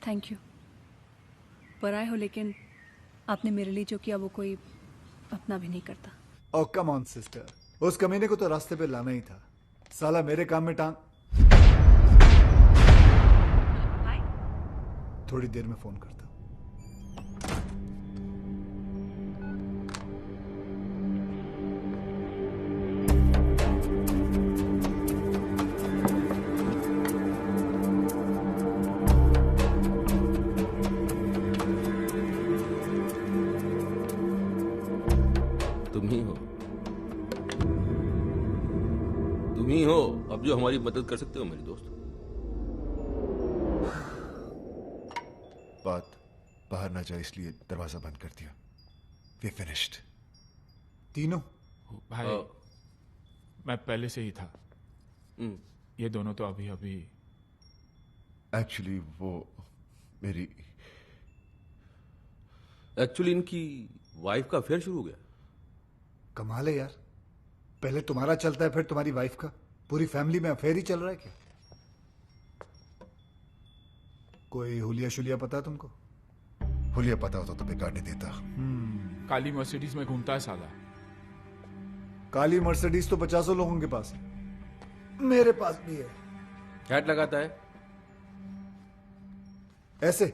Thank you. पराए हो, लेकिन आपने मेरे लिए जो किया वो कोई अपना भी नहीं करता। ओ कम ऑन सिस्टर, उस कमीने को तो रास्ते पे लाना ही था। साला मेरे काम में टांग। भाई? थोड़ी देर में फोन करता हूँ। तुम ही हो अब जो हमारी मदद कर सकते हो मेरे दोस्त। बात बाहर ना जाए इसलिए दरवाजा बंद कर दिया। We finished. तीनों? भाई मैं पहले से ही था। ये दोनों तो अभी अभी। एक्चुअली वो मेरी इनकी वाइफ का अफेयर शुरू हो गया। कमाल है यार, पहले तुम्हारा चलता है फिर तुम्हारी वाइफ का। पूरी फैमिली में अफेयर ही चल रहा है क्या? कोई हुलिया शुलिया पता है तुमको? हुलिया पता होता तो बेकार नहीं देता। काली मर्सिडीज में घूमता है साला। काली मर्सिडीज तो 50 लोगों के पास है, मेरे पास भी है। हैट लगाता है ऐसे।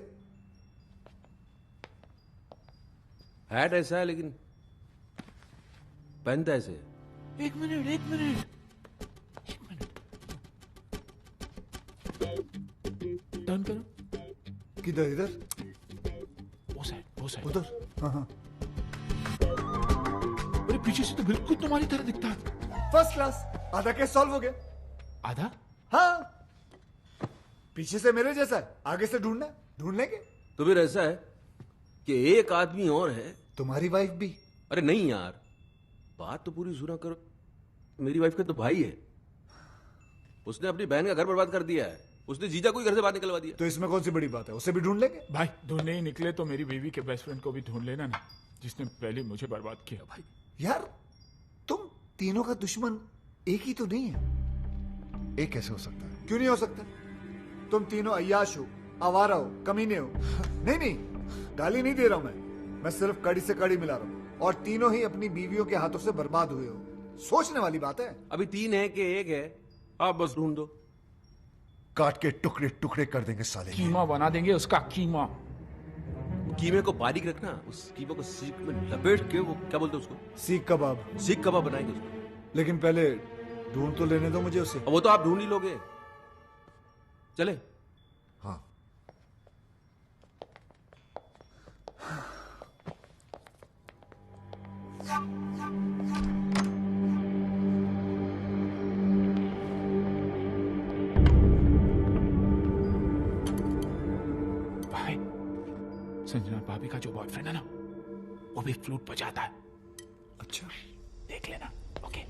हैट ऐसा है लेकिन पहनता ऐसे। एक मिनट टर्न करो। किधर? इधर? वो साइड उधर। हाँ। अरे पीछे से तो बिल्कुल तुम्हारी तरह दिखता है। First class. आधा केस सॉल्व हो गया। आधा? हाँ। पीछे से मेरे जैसा है, आगे से ढूंढना, ढूंढ लेंगे। तो फिर ऐसा है कि एक आदमी और है। तुम्हारी वाइफ भी? अरे नहीं यार, बात तो पूरी सुना करो। मेरी वाइफ का तो भाई है, उसने अपनी बहन का घर बर्बाद कर दिया है, उसने जीजा को ही घर से बाहर निकलवा दिया। तो इसमें कौन सी बड़ी बात है, उसे भी ढूंढ लेंगे। भाई ढूंढने ही निकले तो मेरी बीवी के बेस्ट फ्रेंड को भी ढूंढ लेना ना, जिसने पहले मुझे बर्बाद किया। भाई यार तुम तीनों का दुश्मन एक ही तो नहीं है। एक कैसे हो सकता है? क्यों नहीं हो सकता? तुम तीनों अय्याश हो, आवारा हो, कमीने हो। नहीं नहीं, गाली नहीं दे रहा हूं मैं सिर्फ कड़ी से कड़ी मिला रहा हूं। और तीनों ही अपनी बीवियों के हाथों से बर्बाद हुए हो। सोचने वाली बात है। अभी 3 है कि 1 है, आप बस ढूंढ दो। काट के टुकड़े टुकड़े कर देंगे साले। कीमा बना देंगे उसका, कीमा। कीमे को बारीक रखना, उस कीमे को सीख में लपेट के, वो क्या बोलते हैं उसको, सीख कबाब। सीख कबाब बनाएंगे उसको। लेकिन पहले ढूंढ तो लेने दो मुझे उसे। वो तो आप ढूंढ ही लोगे। चले? हाँ। भाई संजना भाभी का जो बॉयफ्रेंड है ना, वो भी फ्लूट बजाता है। अच्छा, देख लेना। ओके।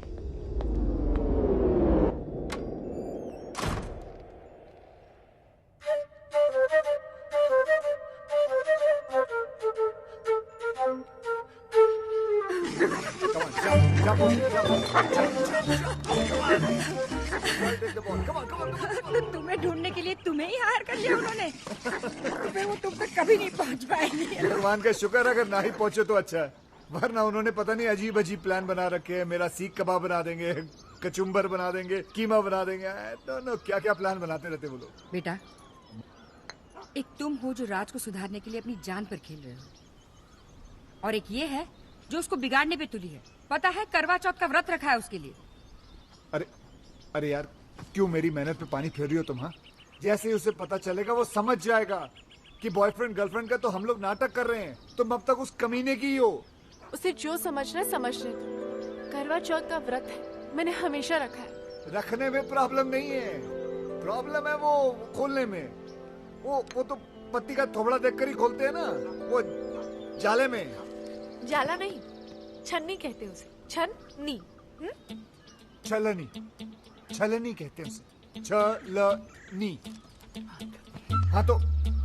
तुम्हें ढूंढने के लिए तुम्हें ही हायर कर लिया उन्होंने। फिर वो तुम तक कभी नहीं पहुंच पाएंगे। भगवान का शुक्र, अगर ना ही पहुंचे तो अच्छा है, वरना उन्होंने पता नहीं अजीब अजीब प्लान बना रखे हैं। मेरा सीख कबाब बना देंगे, कचुम्बर बना देंगे, कीमा बना देंगे। नो क्या क्या प्लान बनाते रहते वो लोग। बेटा, एक तुम हो जो राज को सुधारने के लिए अपनी जान पर खेल रहे हो, और एक ये है जो उसको बिगाड़ने पे तुली है। पता है करवा चौथ का व्रत रखा है उसके लिए। अरे यार, क्यों मेरी मेहनत पे पानी फेर रही हो तुम? हाँ, जैसे ही उसे पता चलेगा वो समझ जाएगा कि बॉयफ्रेंड गर्लफ्रेंड का तो हम लोग नाटक कर रहे हैं। तुम अब तक उस कमीने की ही हो। उसे जो समझना है समझने दो। करवा चौथ का व्रत है, मैंने हमेशा रखा है। रखने में प्रॉब्लम नहीं है, प्रॉब्लम है वो खोलने में। वो तो पति का थोबड़ा देखकर ही खोलते हैं ना, वो जाले में। जाला नहीं, छन्नी कहते उसे। छन्नी। छलनी, छलनी कहते हैं उसे। छलनी। हाँ, तो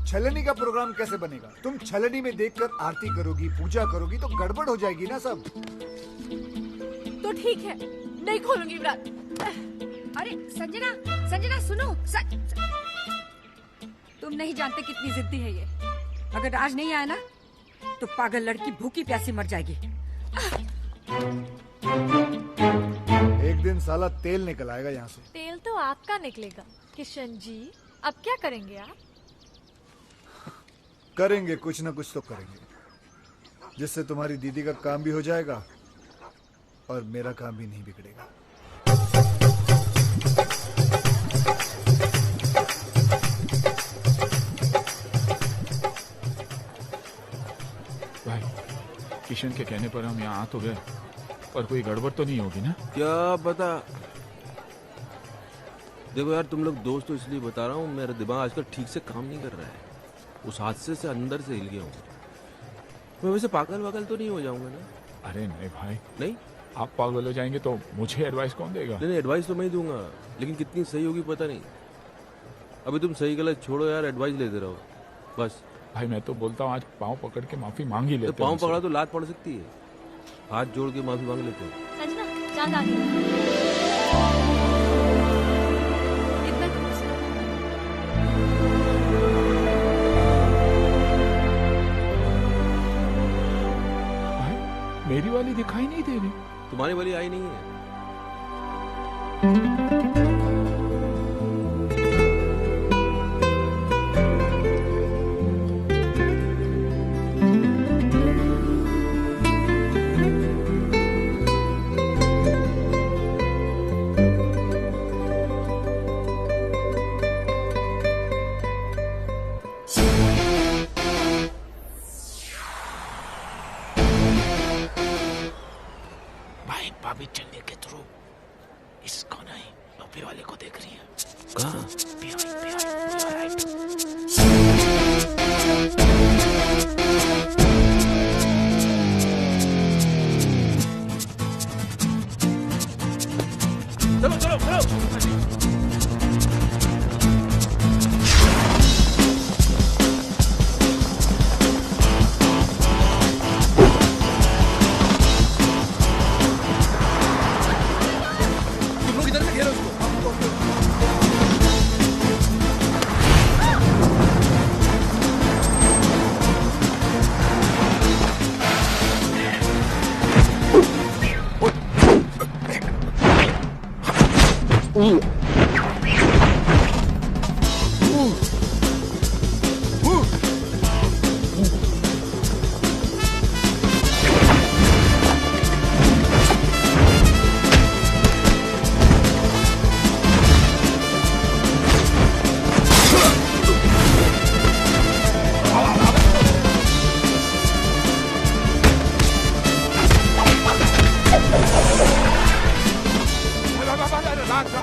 छलनी का प्रोग्राम कैसे बनेगा? तुम छलनी में देखकर आरती करोगी, पूजा करोगी तो गड़बड़ हो जाएगी ना सब। तो ठीक है, नहीं खोलूंगी व्रत। अरे संजना, संजना सुनो। तुम नहीं जानते कितनी जिद्दी है ये। अगर आज नहीं आया ना तो पागल लड़की भूखी प्यासी मर जाएगी। एक दिन साला तेल निकल आएगा यहाँ से। तेल तो आपका निकलेगा किशन जी। अब क्या करेंगे आप? करेंगे कुछ ना कुछ तो करेंगे, जिससे तुम्हारी दीदी का काम भी हो जाएगा और मेरा काम भी नहीं बिगड़ेगा। भाई किशन के कहने पर हम यहाँ आ तो गए, पर कोई गड़बड़ तो नहीं होगी ना? क्या पता। देखो यार, तुम लोग दोस्त तो इसलिए बता रहा हूँ, मेरा दिमाग आजकल ठीक से काम नहीं कर रहा है। उस हादसे से अंदर से हिल गया हूँ मैं। वैसे पागल वागल तो नहीं हो जाऊंगा ना? अरे नहीं भाई। नहीं, आप पागल हो जाएंगे तो मुझे एडवाइस कौन देगा? नहीं, एडवाइस तो मैं ही दूंगा, लेकिन कितनी सही होगी पता नहीं। अभी तुम सही गलत छोड़ो यार, एडवाइस लेते रहो बस। भाई मैं तो बोलता हूँ आज पाँव पकड़ के माफी मांग ही लेते। तो पाँव पकड़ा तो लात पड़ सकती है, हाथ जोड़ के माफी मांग लेते हैं। संजना, चांद आ गया। इतना दूर से। भाई मेरी वाली दिखाई नहीं दे रही। तुम्हारी वाली आई नहीं है। भाभी चलने के थ्रू इसको नहीं, टोपी वाले को देख रही है। कहाँ? behind. चलो चलो चलो। तुम लोग इधर से घेरो उसको।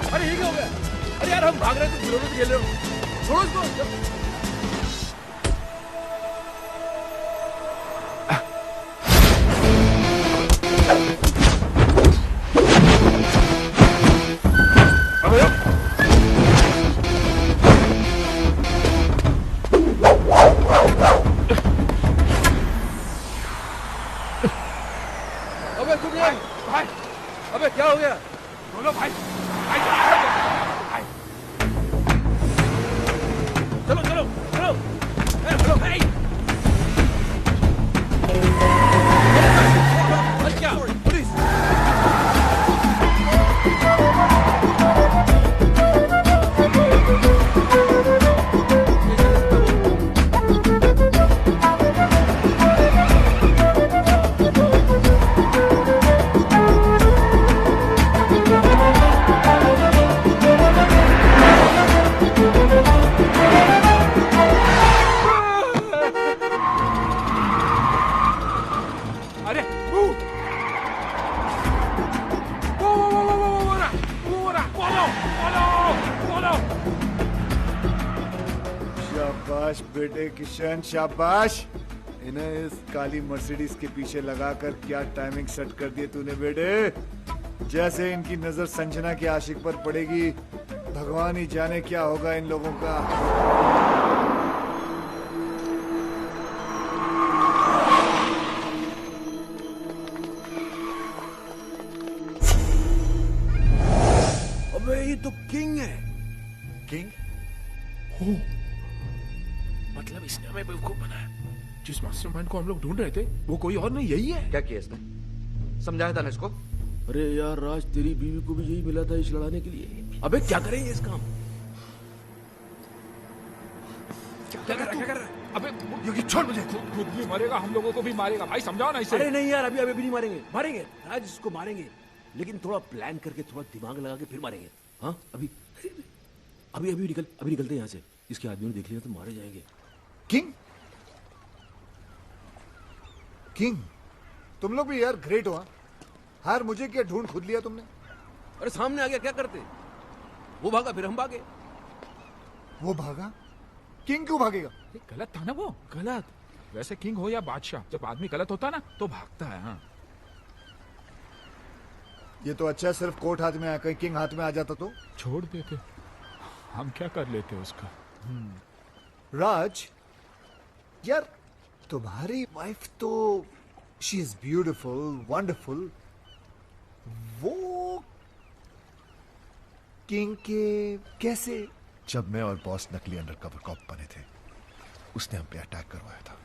अरे ये क्या हो गया? अरे यार हम भाग रहे थे, खिलौने से खेल रहे हो। छोड़ो इसको। अबे तुम यार भाई, अबे क्या हो गया? बोलो भाई, भाई चलो चलो चलो। हेलो भाई, क्या पुलिस? अरे शाबाश बेटे किशन, शाबाश। इन्हें इस काली मर्सिडीज के पीछे लगाकर क्या टाइमिंग सेट कर दी तूने बेटे। जैसे इनकी नजर संजना के आशिक पर पड़ेगी, भगवान ही जाने क्या होगा इन लोगों का। अबे ये तो किंग है। किंग? मतलब इसने हमें बेवकूफ बनाया। जिस मास्टरमाइंड को हम लोग ढूंढ रहे थे वो कोई और नहीं, यही है। क्या किया इसने? समझाया था ना इसको? अरे यार राज, तेरी बीवी को भी यही मिला था इस लड़ाने के लिए। अबे क्या करेंगे इस काम? क्या कर रहा है? अबे योगी छोड़ मुझे। खुद भी मरेगा, हम लोगों को भी मारेगा। भाई समझाओ ना इसे। अरे नहीं यार, अभी अभी नहीं मारेंगे। मारेंगे राज, इसको मारेंगे, लेकिन थोड़ा प्लान करके, थोड़ा दिमाग लगा के फिर मारेंगे। हाँ अभी अभी अभी निकलते हैं यहाँ से। इसके आदमी ने देख लिया तो मारे जाएंगे। किंग? किंग तुम लोग भी यार ग्रेट हो। हाँ? हार मुझे क्या ढूंढ खुद लिया तुमने? अरे सामने आ गया, क्या करते? वो भागा, फिर हम भागे। वो भागा? किंग क्यों भागेगा? गलत था ना वो। गलत? वैसे किंग हो या बादशाह, जब आदमी गलत होता ना तो भागता है। हाँ ये तो अच्छा सिर्फ कोर्ट हाथ में आया, कहीं किंग हाथ में आ जाता तो छोड़ देते, हम क्या कर लेते उसका। राज यार, तुम्हारी वाइफ तो शी इज ब्यूटिफुल, वंडरफुल। वो किंग के कैसे? जब मैं और बॉस नकली अंडरकवर कॉप बने थे, उसने हम पे अटैक करवाया था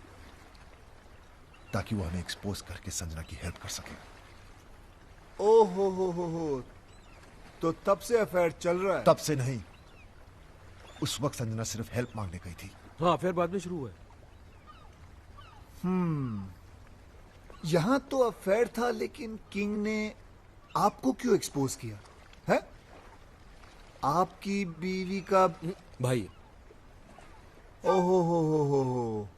ताकि वो हमें एक्सपोज करके संजना की हेल्प कर सके। ओ हो, तो तब से अफेयर चल रहा है? तब से नहीं, उस वक्त संजना सिर्फ हेल्प मांगने गई थी। हाँ फिर बाद में शुरू हुआ। यहां तो अफेयर था, लेकिन किंग ने आपको क्यों एक्सपोज किया है? आपकी बीवी का भाई। ओहो हो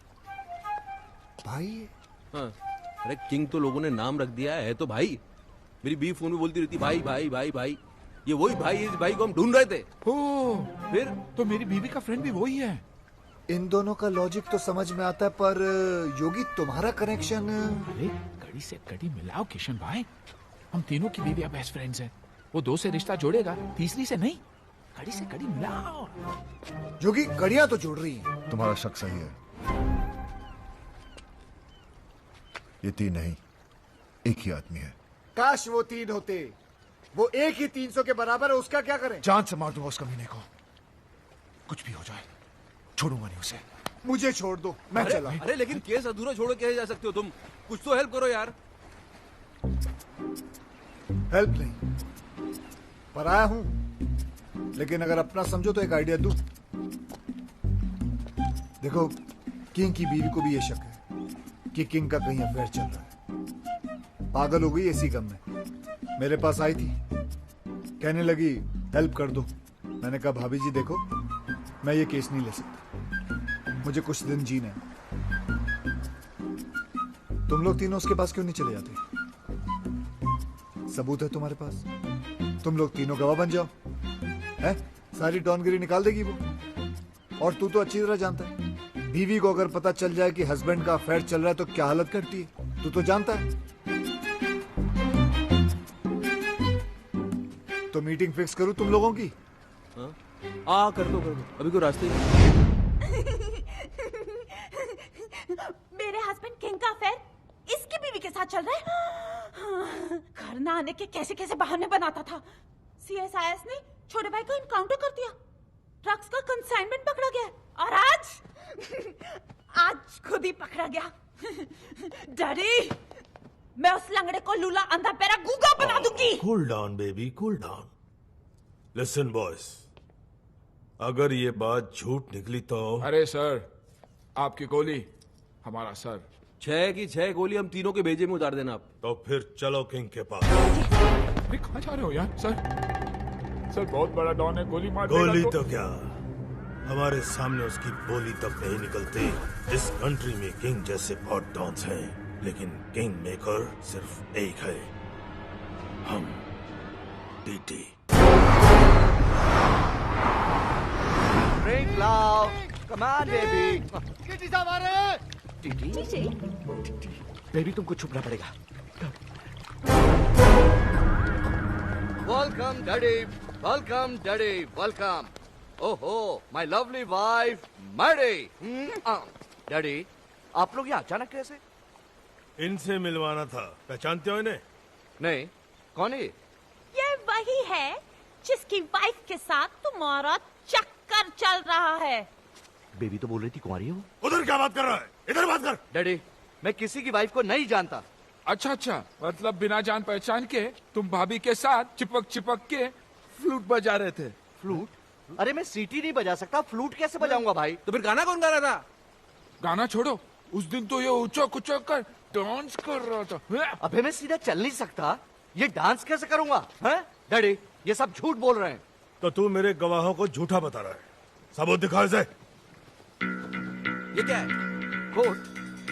भाई है? हाँ अरे किंग तो लोगों ने नाम रख दिया है तो भाई। मेरी बीवी फोन में बोलती रहती भाई भाई भाई भाई। ये वही भाई है, इस भाई को हम ढूंढ रहे थे। फिर तो मेरी बीवी का फ्रेंड भी वही है। इन दोनों का लॉजिक तो समझ में आता है, पर योगी तुम्हारा कनेक्शन। अरे कड़ी से कड़ी मिलाओ किशन भाई, हम तीनों की बीवियां बेस्ट फ्रेंड्स हैं। वो 2 से रिश्ता जोड़ेगा, तीसरी से नहीं। कड़ी से कड़ी मिलाओ। जो कि कड़ियां तो जोड़ रही हैं। तुम्हारा शक सही है। ये 3 नहीं, एक ही आदमी है। काश वो 3 होते। वो एक ही 300 के बराबर है, उसका क्या करें? जान से मार दूंगा उस कमीने को। कुछ भी हो जाए छोड़ूंगा नहीं उसे। मुझे छोड़ दो, मैं चला। अरे लेकिन केस अधूरा छोड़ के जा सकते हो तुम? कुछ तो हेल्प करो यार। हेल्प नहीं, पराया हूं, लेकिन अगर अपना समझो तो एक आइडिया दूं। देखो, किंग की बीवी को भी ये शक है कि किंग का कहीं अफेयर चल रहा है। पागल हो गई इसी गम में। मेरे पास आई थी, कहने लगी हेल्प कर दो। मैंने कहा भाभी जी देखो, मैं ये केस नहीं ले सकता, मुझे कुछ दिन जीना है। तुम लोग तीनों उसके पास क्यों नहीं चले जाते? सबूत है तुम्हारे पास, तुम लोग तीनों गवाह बन जाओ। है? सारी डॉनगिरी निकाल देगी वो। और तू तो अच्छी तरह जानता है, बीवी को अगर पता चल जाए कि हस्बैंड का अफेयर चल रहा है तो क्या हालत करती है, तू तो जानता है। तो मीटिंग फिक्स करूं तुम लोगों की? कर दो अभी कोई रास्ते नहीं। मेरे हस्बैंड किंग का अफेयर इसकी बीवी के साथ चल रहा है। घर ना आने के कैसे कैसे बहाने बनाता था। सीएसआईएस ने छोटे भाई को इनकाउंटर कर दिया, ड्रग्स का कंसाइनमेंट पकड़ा गया, और आज खुद ही पकड़ा गया। डैडी, मैं उस लंगड़े को लूला अंधा पैरा गूंगा बना दूंगी। Cool down baby, cool down. Listen boys, अगर ये बात झूठ निकली तो। अरे सर, आपकी गोली हमारा सर। 6 की 6 गोली हम तीनों के भेजे में उतार देना आप। तो फिर चलो किंग के पास। अरे कहाँ जा रहे हो यार? सर बहुत बड़ा डॉन है, गोली मार देगा गोली तो क्या, हमारे सामने उसकी बोली तक नहीं निकलती। इस कंट्री में किंग जैसे बहुत डॉन्स हैं, लेकिन किंग मेकर सिर्फ एक है, हम। TT. Drink loud. Come on, baby. TT साहब आ रहे हैं। टीटी? बेबी तुमको छुपना पड़ेगा। Welcome, Daddy. Welcome, Daddy. Welcome. ओहो, my lovely wife, Mary. Daddy, आप लोग यहाँ अचानक कैसे? इनसे मिलवाना था, पहचानते हो इन्हें? नहीं, कौन है? ये वही है जिसकी वाइफ के साथ तुम्हारा चक्कर चल रहा है। बेबी तो बोल रही थी कुंवारी है वो। उधर क्या बात कर रहा है? इधर बात कर। डैडी, मैं किसी की वाइफ को नहीं जानता। अच्छा, मतलब बिना जान पहचान के तुम भाभी के साथ चिपक के फ्लूट बजा रहे थे। फ्लूट? अरे मैं सीटी नहीं बजा सकता, फ्लूट कैसे बजाऊंगा भाई? तो फिर गाना कौन गा रहा था? गाना छोड़ो, उस दिन तो ये उचक कर डांस कर रहा था। अबे मैं सीधा चल नहीं सकता, ये डांस कैसे करूंगा? डैडी, ये सब झूठ बोल रहे हैं। तो तू मेरे गवाहों को झूठा बता रहा है, सबूत दिखा इसे। ये क्या है? कोट?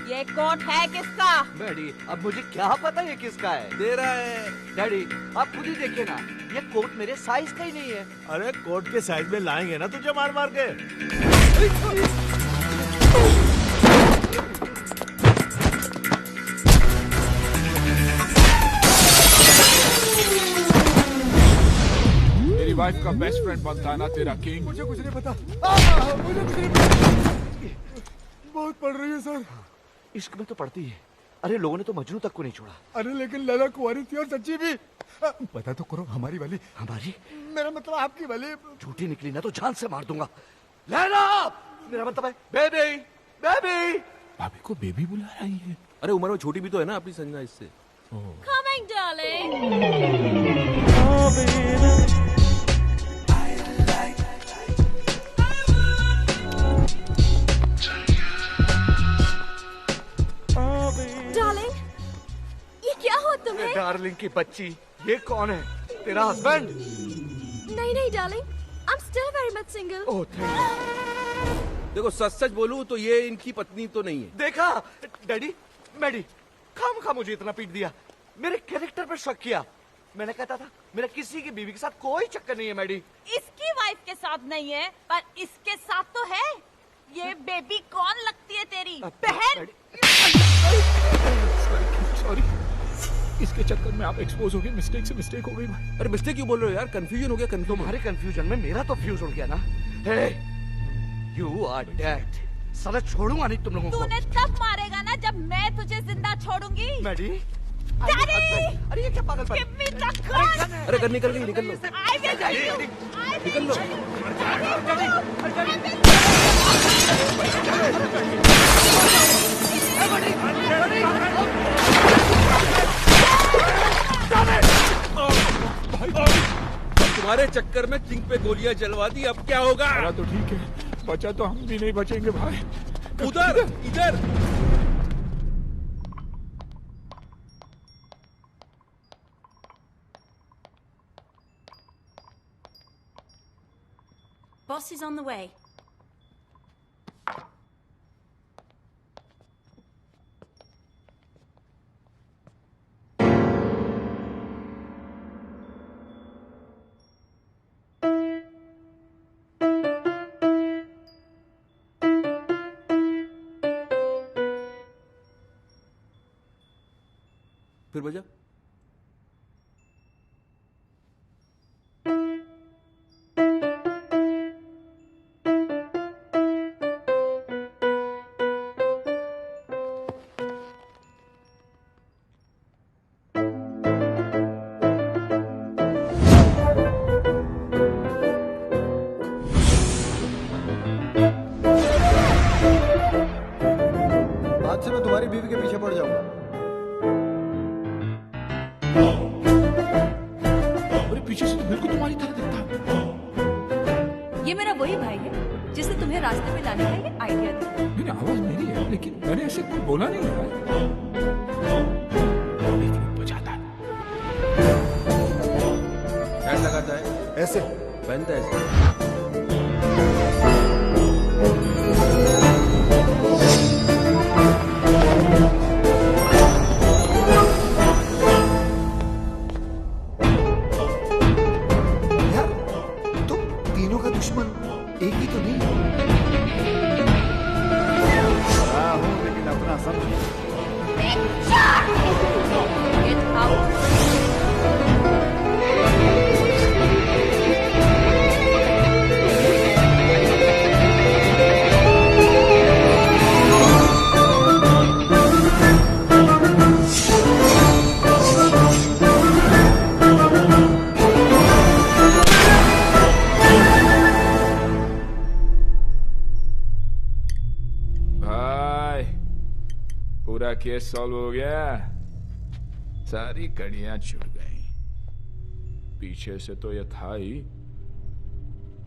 ये कोट है किसका? डैडी, अब मुझे क्या पता ये किसका है? तेरा है। डैडी, आप खुद ही देखिए ना, ये कोट मेरे साइज का ही नहीं है। अरे कोट के साइज में लाएंगे ना तुझे मार मार के। मेरी वाइफ का बेस्ट फ्रेंड बनता है ना तेरा किंग। मुझे कुछ नहीं पता, मुझे कुछ नहीं पता। बहुत पढ़ रही है सर। इश्क में तो पड़ती है। अरे लोगों ने तो मजनू तक को नहीं छोड़ा। अरे लेकिन लैला कुंवारी थी और सच्ची भी। पता तो करो, हमारी वाली। हमारी? मेरा मतलब आपकी वाली। झूठी निकली ना तो जान से मार दूंगा। लैला, मेरा मतलब है बेबी। बेबी, भाभी को बेबी बुला रही है। अरे उम्र में छोटी भी तो है ना अपनी संजना इससे। Coming, darling. डार्लिंग, ये क्या हो तुम्हें? डार्लिंग की बच्ची, ये कौन है? तेरा हस्बैंड? नहीं darling, I'm still very much single. Oh thank you. देखो सच बोलूं तो ये इनकी पत्नी तो नहीं है। देखा डैडी, मैडी खाम मुझे इतना पीट दिया, मेरे कैरेक्टर पर शक किया। मैंने कहता था मेरा किसी की बीवी के साथ कोई चक्कर नहीं है मैडी। इसकी वाइफ के साथ नहीं है, पर इसके साथ तो है। ये बेबी कौन लगती है तेरी बहन? सॉरी, इसके चक्कर में आप एक्सपोज हो गए, मिस्टेक से मिस्टेक हो गई भाई। अरे मिस्टेक क्यों बोल रहे हो यार? कंफ्यूजन हो गया। तुम्हारे कंफ्यूजन में मेरा तो फ्यूज उड़ गया ना। हे, यू आर डेड। साला छोड़ूंगा नहीं तुम लोगों को। तूने तब मारेगा ना जब मैं तुझे जिंदा छोड़ूंगी। Maddie, daddy! अरे ये क्या पागल Give me the gun! अरे गन निकल गई, निकल लो, I will kill you! निकल लो। तुम्हारे चक्कर में किंग पे गोलियां चलवा दी, अब क्या होगा? मेरा तो ठीक है, बचा तो हम भी नहीं बचेंगे भाई। उधर इधर Boss is on the way. फिर बजा। आज से मैं तुम्हारी बीवी के पीछे पड़ जाऊंगा। पीछे से तो बिल्कुल तुम्हारी तरह दिखता। ये मेरा वही भाई है जिसने तुम्हें रास्ते पे लाने का ये आइडिया दिया। नहीं, आवाज मेरी है, लेकिन मैंने ऐसे कुछ बोला नहीं है। बजाता है। क्या लगाता है? ऐसे पहनता है ऐसे। एक ही तो नहीं हूँ, लेकिन अपना समझ। पूरा केस सॉल्व हो गया, सारी कड़ियां छूट गई। पीछे से तो ये था ही,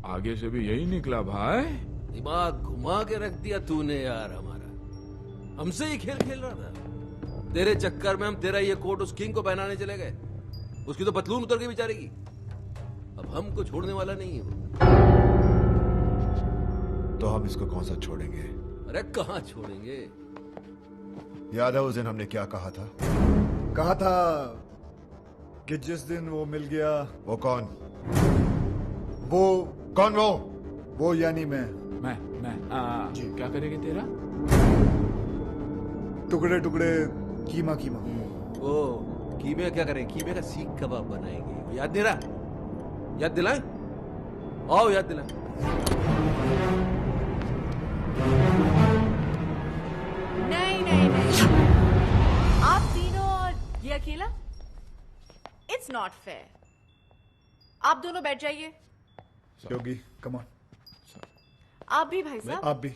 आगे से भी यही निकला भाई। दिमाग घुमा के रख दिया तूने यार हमारा। हमसे ही खेल खेल रहा था। तेरे चक्कर में हम तेरा ये कोट उस किंग को पहनाने चले गए। उसकी तो पतलून उतर गई बेचारे की। अब हमको छोड़ने वाला नहीं है वो। तो हम इसको कौन सा छोड़ेंगे? अरे कहाँ छोड़ेंगे? याद है उस दिन हमने क्या कहा था? कहा था कि जिस दिन वो मिल गया। वो कौन? वो कौन? वो यानी मैं जी। क्या करेंगे तेरा? टुकड़े टुकड़े कीमा कीमा। ओ कीमे क्या करें? कीमे का सीख कबाब बनाएंगे। याद नहीं रहा? याद दिलाएं? आओ याद दिलाएं। नहीं, आप तीनों और ये अकेला, इट्स नॉट फेयर। आप दोनों बैठ जाइए। योगी कम ऑन। आप भी भाई साहब। आप भी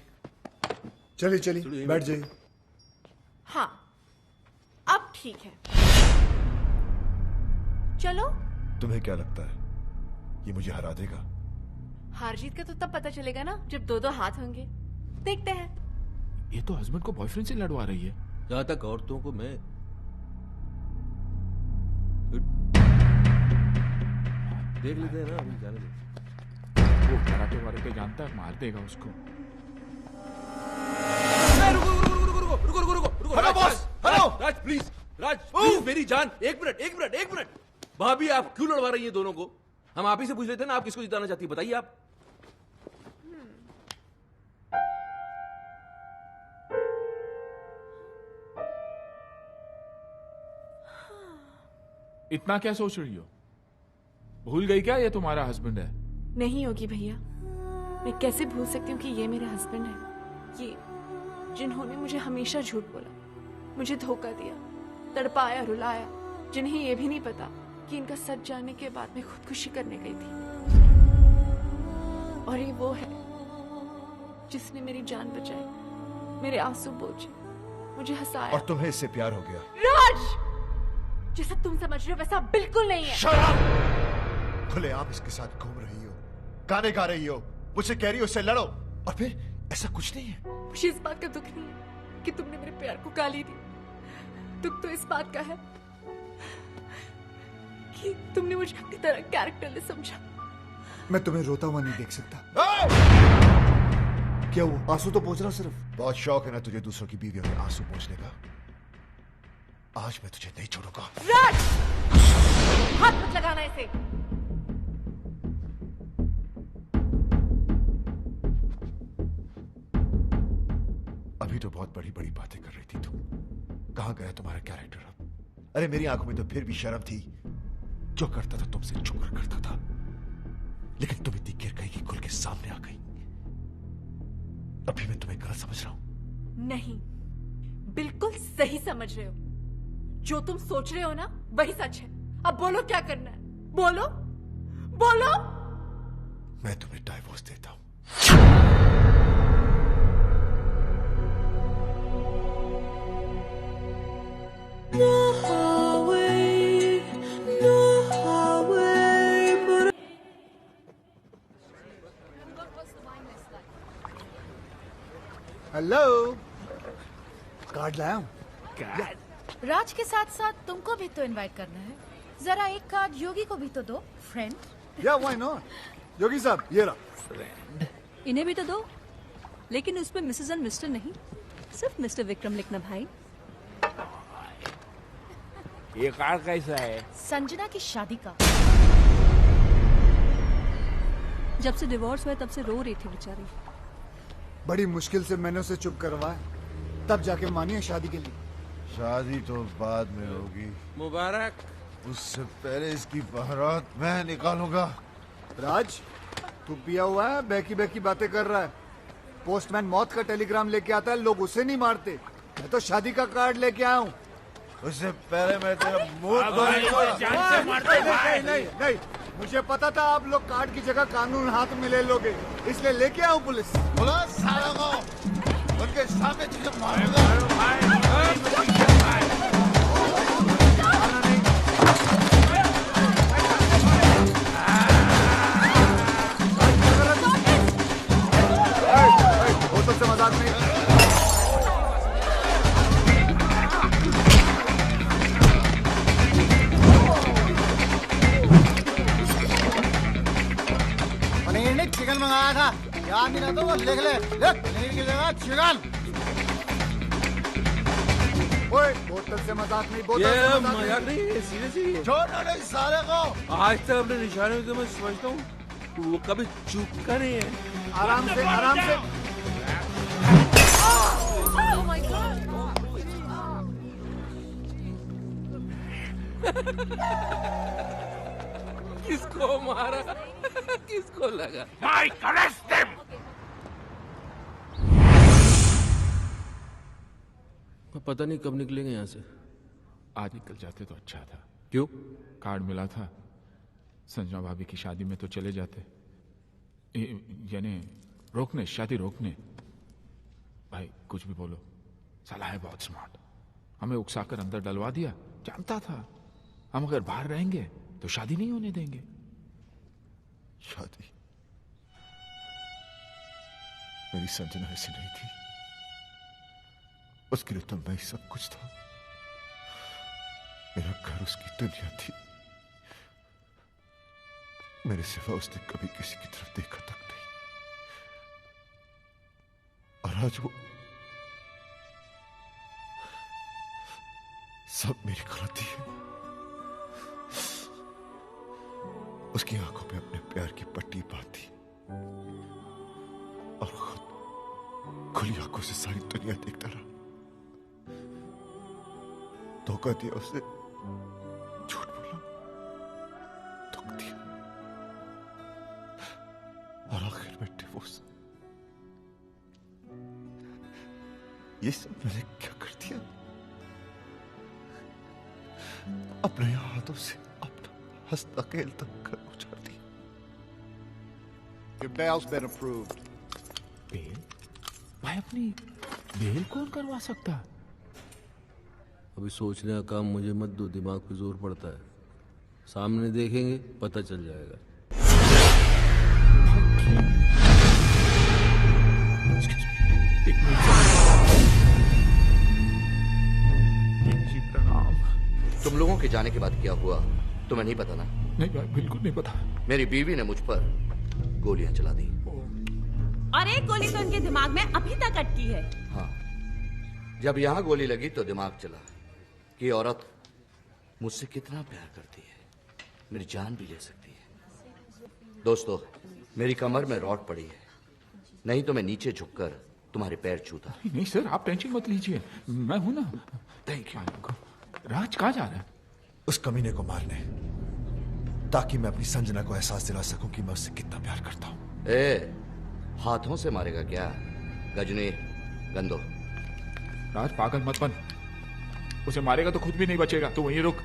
चलिए बैठ जाइए। हाँ अब ठीक है, चलो। तुम्हें क्या लगता है ये मुझे हरा देगा? हार जीत का तो तब पता चलेगा ना जब दो दो हाथ होंगे। देखते हैं। ये तो हस्बैंड को बॉयफ्रेंड से लड़वा रही है। जहां तक औरतों को मैं देख लेते हैं ना, अभी जाने दो। वो कराटे वाले पे जानता है, मार देगा उसको। रुको hello boss, hello Raj please, मेरी जान, एक मिनट। भाभी आप क्यों लड़वा रही है दोनों को? हम आप ही से पूछ लेते हैं ना, आप किसको जिताना चाहती है, बताइए आप। इतना क्या सोच रही हो? भूल गई क्या ये तुम्हारा हस्बैंड है? नहीं होगी भैया, मैं कैसे भूल सकती हूँ कि ये मेरे हस्बैंड है। ये जिन्होंने मुझे हमेशा झूठ बोला, मुझे धोखा दिया, तड़पाया, रुलाया, जिन्हें ये भी नहीं पता कि इनका सच जानने के बाद मैं खुदकुशी करने गई थी। और ये वो है जिसने मेरी जान बचाई, मेरे आंसू पोंछे, मुझे हंसाया। और तुम्हें इससे प्यार हो गया? राज, जैसा तुम समझ रहे हो वैसा बिल्कुल नहीं है। Shut up! खुले आप इसके साथ घूम रही हो, गाने गा रही हो, मुझसे कह रही हो उससे लड़ो, और फिर ऐसा कुछ नहीं है। मुझे इस बात का दुख नहीं है कि तुमने मेरे प्यार को गाली दी। दुख तो इस बात का है कि तुमने मुझे अपनी तरह कैरेक्टरलेस समझा। मैं तुम्हें रोता हुआ नहीं देख सकता। क्या वो आंसू तो पोंछ रहा सिर्फ? बहुत शौक है ना तुझे दूसरों की बीवियों में आंसू पोंछने का। आज मैं तुझे नहीं छोड़ूंगा। राज, हाथ मत लगाना इसे। अभी तो बहुत बड़ी बड़ी बातें कर रही थी तुम। कहां गया तुम्हारा कैरेक्टर अब? अरे मेरी आंखों में तो फिर भी शर्म थी। जो करता था तुमसे छुपकर करता था, लेकिन तुम इतनी गिर गई कि खुल के सामने आ गई। अभी मैं तुम्हें गलत समझ रहा हूं? नहीं, बिल्कुल सही समझ रहे हो। जो तुम सोच रहे हो ना वही सच है। अब बोलो क्या करना है, बोलो बोलो। मैं तुम्हें डाइवोर्स देता हूं। हेलो, कार्ड लाया हूं। राज के साथ साथ तुमको भी तो इनवाइट करना है। जरा एक कार्ड योगी को भी तो दो, फ्रेंड। या व्हाई नॉट? योगी साहब, ये रहा। इन्हें भी तो दो, लेकिन उसमें मिसेस एंड मिस्टर नहीं, सिर्फ मिस्टर विक्रम लिखना भाई। ये कार्ड कैसा है? संजना की शादी का। जब से डिवोर्स हुआ तब से रो रही थी बेचारी। बड़ी मुश्किल से मैंने उसे चुप करवाया, तब जाके मानी है शादी के लिए। शादी तो बाद में होगी। मुबारक। उससे पहले इसकी बारात मैं निकालूंगा। राज, तू पिया हुआ है, बहकी बहकी बातें कर रहा है। पोस्टमैन मौत का टेलीग्राम लेके आता है, लोग उसे नहीं मारते। मैं तो शादी का कार्ड लेके आया हूँ। उससे पहले मैं तेरा मुंह नहीं, मुझे पता था आप लोग कार्ड की जगह कानून हाथ में ले लोगे, इसलिए लेके आऊं पुलिस। सालों को उनके सामने तुझे मारूंगा। होटल से मजाक नहीं। पनीर नहीं, चिकन मंगाया था। याद नहीं रहता वो लिख ले। पनीर की जगह चिकन। ओए, बोतल से मजाक नहीं, बोतल ये से मजाक नहीं है, सीरियसली। छोड़ो नहीं साले को। आज तक अपने निशाने को मैं समझता हूँ, वो कभी चूका नहीं है। आराम से, आराम से। Oh my God! किसको मारा? किसको लगा? Mike, arrest them! पता नहीं कब निकलेंगे यहाँ से। आज निकल जाते तो अच्छा था। क्यों? कार्ड मिला था, संजना भाभी की शादी में तो चले जाते। यानी रोकने, शादी रोकने। भाई कुछ भी बोलो, साला है बहुत स्मार्ट। हमें उकसाकर अंदर डलवा दिया। जानता था हम अगर बाहर रहेंगे तो शादी नहीं होने देंगे। शादी? मेरी संजना ऐसी नहीं थी। उसके लिए तो मैं ही सब कुछ था। मेरा घर उसकी दुनिया थी। मेरे सिवा उसने कभी किसी की तरफ देखा तक नहीं। और आज वो सब मेरी गलती है। उसकी आंखों में अपने प्यार की पट्टी बांधी और खुद खुली आंखों से सारी दुनिया देखता रहा। धोखा दिया उसे, झूठ बोला, और आखिर में डिवोर्स। ये सब मैंने क्या कर दिया? अपने हाथों से अपना हंसता खेलता घर उजाड़ दिया। Your bail's been approved. Bail? भाई अपनी बेल कौन करवा सकता? अभी सोचने का काम मुझे मत दो, दिमाग पे जोर पड़ता है। सामने देखेंगे पता चल जाएगा। तुम लोगों के जाने के बाद क्या हुआ तुम्हें नहीं पता ना? नहीं भाई, बिल्कुल नहीं पता। मेरी बीवी ने मुझ पर गोलियां चला दी। और एक गोली तो उनके दिमाग में अभी तक अटकी है। हाँ, जब यहाँ गोली लगी तो दिमाग चला कि औरत मुझसे कितना प्यार करती है, मेरी जान भी ले सकती है। दोस्तों, मेरी कमर में रॉड पड़ी है, नहीं तो मैं नीचे झुककर तुम्हारे पैर छूता। नहीं सर, आप टेंशन मत लीजिए, मैं हूं ना। Thank you. राज कहाँ जा रहा है? उस कमीने को मारने, ताकि मैं अपनी संजना को एहसास दिला सकूं कि मैं उससे कितना प्यार करता हूं। ए, हाथों से मारेगा क्या? गजनी, गंदो। राज पागल मत बन, उसे मारेगा तो खुद भी नहीं बचेगा। तो वहीं रुक,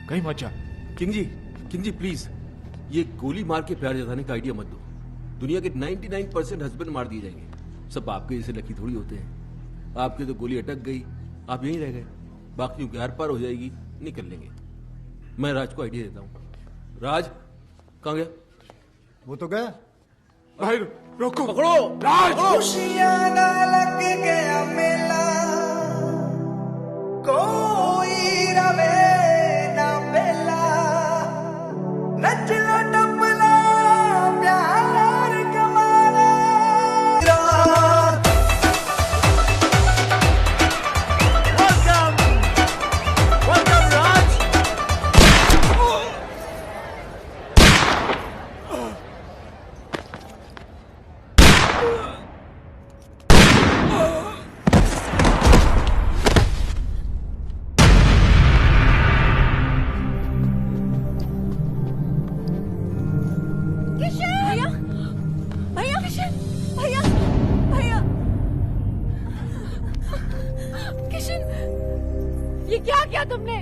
कहीं मत जा। किंग जी प्लीज, ये गोली मार के प्यार जताने का आइडिया मत दो। दुनिया के 99% हस्बैंड मार दिए जाएंगे, सब आपके जैसे लकी थोड़ी होते हैं। आपके तो गोली अटक गई, आप यहीं रह गए, बाकी की आर पार हो जाएगी, निकल लेंगे। मैं राज को आइडिया देता हूँ। राज कहाँ गया? वो तो गया। भाई रोको, पकड़ो राज। खुशियां ना लग गया मेला, कोई रवे ना बेला, नच लो टपला प्यार कमाना। वेलकम राज। ये क्या किया तुमने?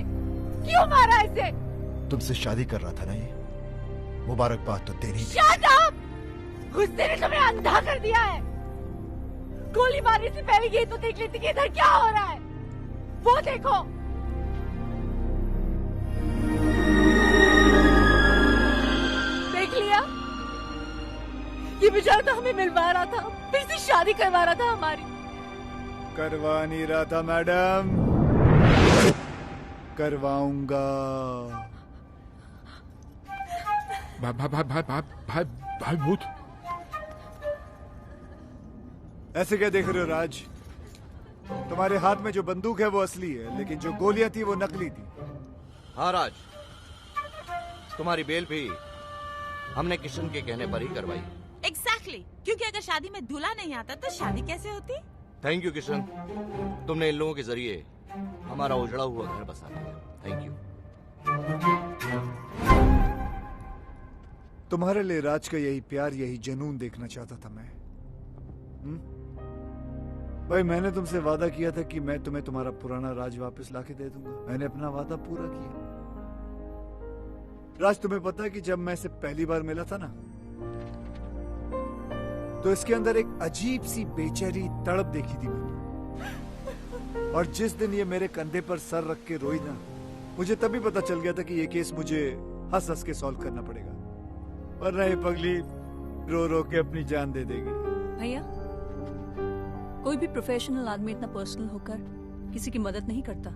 क्यों मारा इसे? तुमसे शादी कर रहा था ना ये, मुबारकबाद तो देनी थी। Shut up! गुस्से ने तुम्हें अंधा कर दिया है। गोली मारने से पहले ये तो देख लेती कि इधर क्या हो रहा है। वो देखो, देख लिया? ये बेचारा तो हमें मिलवा रहा था, फिर से शादी करवा रहा था हमारी। करवा नहीं रहा था मैडम, करवाऊंगा। भाई भाई भाई भाई भाई भाई भूत, ऐसे क्या देख रहे हो राज? तुम्हारे हाथ में जो बंदूक है वो असली है, लेकिन जो गोलियां थी वो नकली थी। हाँ राज, तुम्हारी बेल भी हमने किशन के कहने पर ही करवाई। Exactly. क्योंकि अगर शादी में दूल्हा नहीं आता तो शादी कैसे होती? थैंक यू किशन, तुमने इन लोगों के जरिए हमारा उजड़ा हुआ घर बसा दिया। Thank you. तुम्हारे लिए राज का यही प्यार, यही जुनून देखना चाहता था मैं। भाई, मैंने तुमसे वादा किया था कि मैं तुम्हें तुम्हारा पुराना राज वापस लाके दे दूंगा। मैंने अपना वादा पूरा किया। राज, तुम्हें पता है कि जब मैं इसे पहली बार मिला था ना, तो इसके अंदर एक अजीब सी बेचैनी तड़प देखी थी मैंने। और जिस दिन ये मेरे कंधे पर सर रख के रोई ना, मुझे तभी पता चल गया था कि ये केस मुझे हंस हंस के सॉल्व करना पड़ेगा, वरना ये पगली रो रो के अपनी जान दे देगी। भैया, कोई भी प्रोफेशनल आदमी इतना पर्सनल होकर किसी की मदद नहीं करता।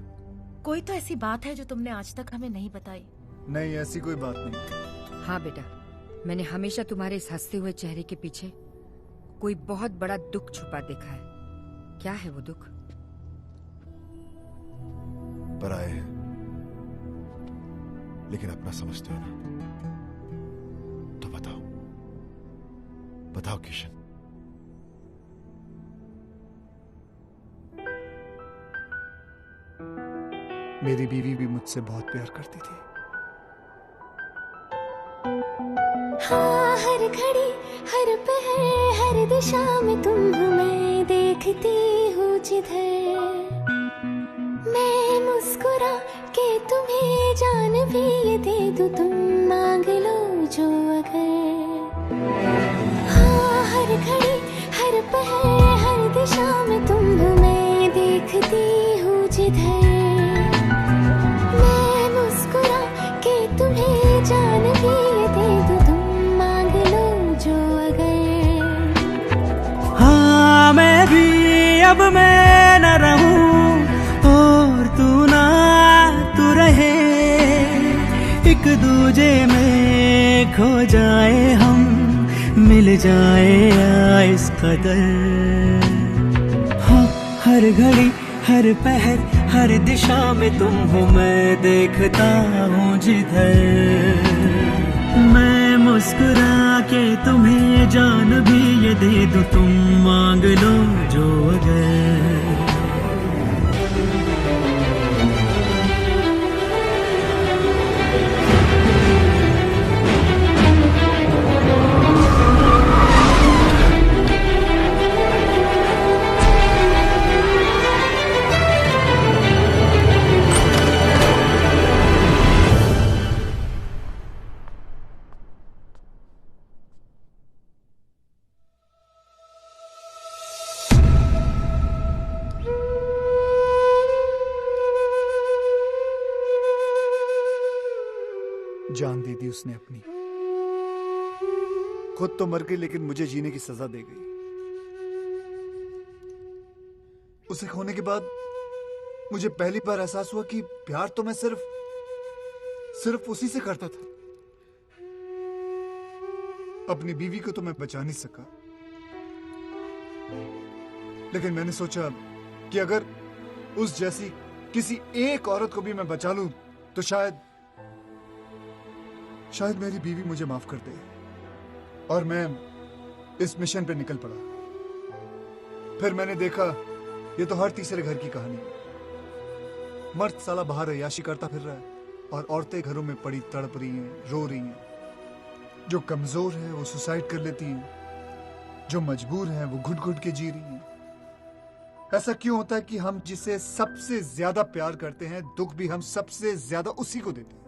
कोई तो ऐसी बात है जो तुमने आज तक हमें नहीं बताई। नहीं, ऐसी कोई बात नहीं। हाँ बेटा, मैंने हमेशा तुम्हारे इस हंसते हुए चेहरे के पीछे कोई बहुत बड़ा दुख छुपा देखा है। क्या है वो दुख? पराए है, लेकिन अपना समझते हो ना? तो बताओ, बताओ किशन। मेरी बीवी भी मुझसे बहुत प्यार करती थी। हाँ हर घड़ी हर पहर हर दिशा में तुम हो, मैं देखती हूँ जिधर। मैं मुस्कुरा के तुम्हें जान भी ये दे दूँ, तुम मांग लो जो अगर। हाँ हर घड़ी हर पहर हर दिशा में तुम हो, मैं देखती हूँ जिधर। मैं मुस्कुरा के तुम्हें जान भी ये दे दूँ, तुम मांग लो जो अगर। हाँ मैं भी अब मैं न रहूं और तू ना तू रहे, एक दूजे में खो जाए हम, मिल जाए इस कदर। हाँ हर घड़ी हर पहर हर दिशा में तुम हो, मैं देखता हूँ जिधर। मैं मुस्कुरा के तुम्हें जान भी ये दे दूँ, तुम मांग लो जो अगर। जान दे दी उसने अपनी, खुद तो मर गई लेकिन मुझे जीने की सजा दे गई। उसे खोने के बाद मुझे पहली बार एहसास हुआ कि प्यार तो मैं सिर्फ उसी से करता था। अपनी बीवी को तो मैं बचा नहीं सका, लेकिन मैंने सोचा कि अगर उस जैसी किसी एक औरत को भी मैं बचा लूं तो शायद मेरी बीवी मुझे माफ कर दे। और मैं इस मिशन पे निकल पड़ा। फिर मैंने देखा ये तो हर तीसरे घर की कहानी है। मर्द साला बाहर अय्याशी करता फिर रहा है और औरतें घरों में पड़ी तड़प रही हैं, रो रही हैं। जो कमजोर है वो सुसाइड कर लेती हैं, जो मजबूर है वो घुट घुट के जी रही हैं। ऐसा क्यों होता है कि हम जिसे सबसे ज्यादा प्यार करते हैं, दुख भी हम सबसे ज्यादा उसी को देते हैं?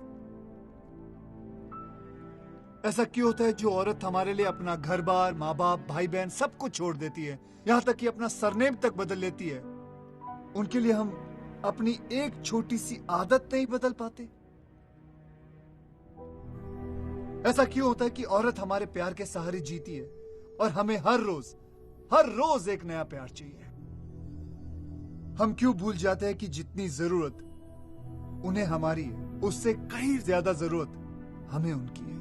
ऐसा क्यों होता है जो औरत हमारे लिए अपना घर बार, माँ बाप, भाई बहन सब कुछ छोड़ देती है, यहां तक कि अपना सरनेम तक बदल लेती है, उनके लिए हम अपनी एक छोटी सी आदत नहीं बदल पाते? ऐसा क्यों होता है कि औरत हमारे प्यार के सहारे जीती है और हमें हर रोज एक नया प्यार चाहिए? हम क्यों भूल जाते हैं कि जितनी जरूरत उन्हें हमारी है, उससे कहीं ज्यादा जरूरत हमें उनकी है?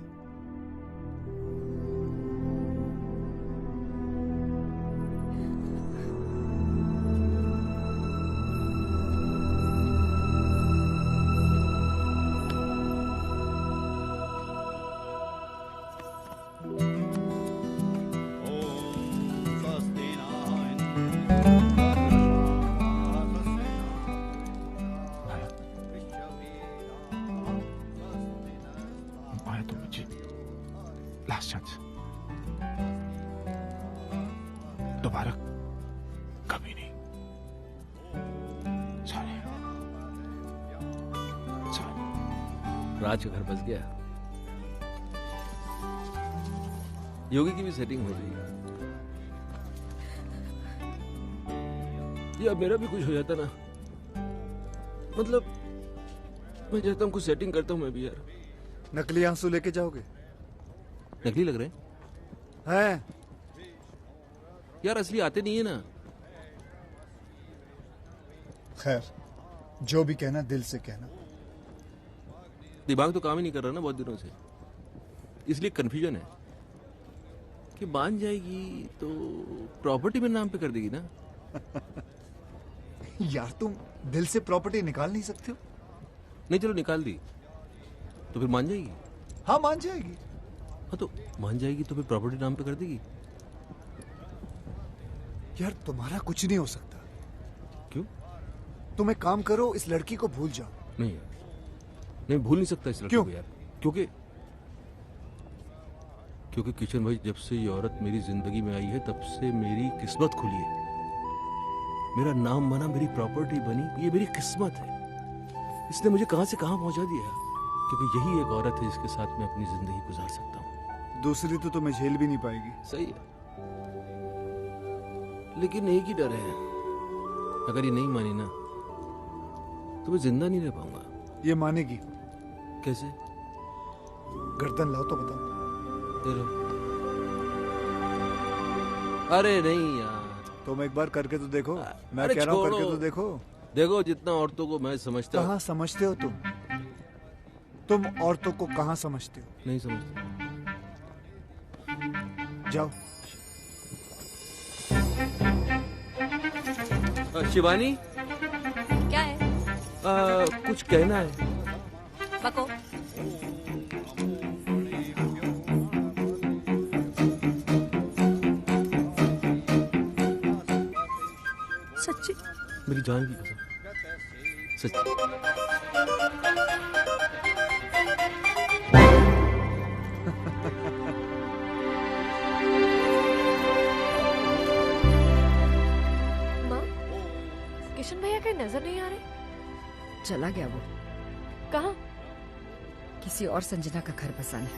लास्ट चांस, दोबारा कभी नहीं। सॉरी। राज का घर बस गया। योगी की भी सेटिंग हो गई। या मेरा भी कुछ हो जाता ना, मतलब मैं चाहता हूँ कुछ सेटिंग करता हूँ मैं भी यार। नकली आंसू लेके जाओगे? नकली लग रहे हैं यार, असली आते नहीं है ना। खैर, जो भी कहना दिल से कहना। दिमाग तो काम ही नहीं कर रहा ना बहुत दिनों से, इसलिए कंफ्यूजन है कि मान जाएगी तो प्रॉपर्टी मेरे नाम पे कर देगी ना। यार तुम दिल से प्रॉपर्टी निकाल नहीं सकते हो? नहीं चलो निकाल दी तो फिर मान जाएगी। हाँ मान जाएगी। हाँ तो मान जाएगी तो फिर प्रॉपर्टी नाम पे कर देगी। यार तुम्हारा कुछ नहीं हो सकता। क्यों? तुम एक काम करो, इस लड़की को भूल जाओ। नहीं नहीं भूल नहीं सकता इस लड़की को यार, क्योंकि क्योंकि किशन भाई, जब से ये औरत मेरी जिंदगी में आई है तब से मेरी किस्मत खुली है। मेरा नाम बना, मेरी प्रॉपर्टी बनी, ये मेरी किस्मत है। इसने मुझे कहां से कहां पहुंचा दिया, क्योंकि यही एक औरत है जिसके साथ मैं अपनी जिंदगी गुजार सकता हूँ। दूसरी तो तुम्हें झेल भी नहीं पाएगी। सही है, लेकिन एक ही डर है, अगर ये नहीं मानी ना तो मैं जिंदा नहीं रह पाऊंगा। ये मानेगी कैसे? गर्दन लाओ तो बताओ। अरे नहीं यार, तुम एक बार करके तो देखो। मैं अरे कह रहा हूँ छोड़ो। करके तो देखो। देखो, जितना औरतों को मैं समझता हूँ। कहाँ समझते हो तुम औरतों को कहाँ समझते हो? नहीं समझता। जाओ। शिवानी, क्या है? कुछ कहना है। बको। सच्ची, मेरी जान की कसम, सच्ची। माँ, किशन भैया कहीं नजर नहीं आ रहे? चला गया वो। कहाँ? किसी और संजना का घर बसाने।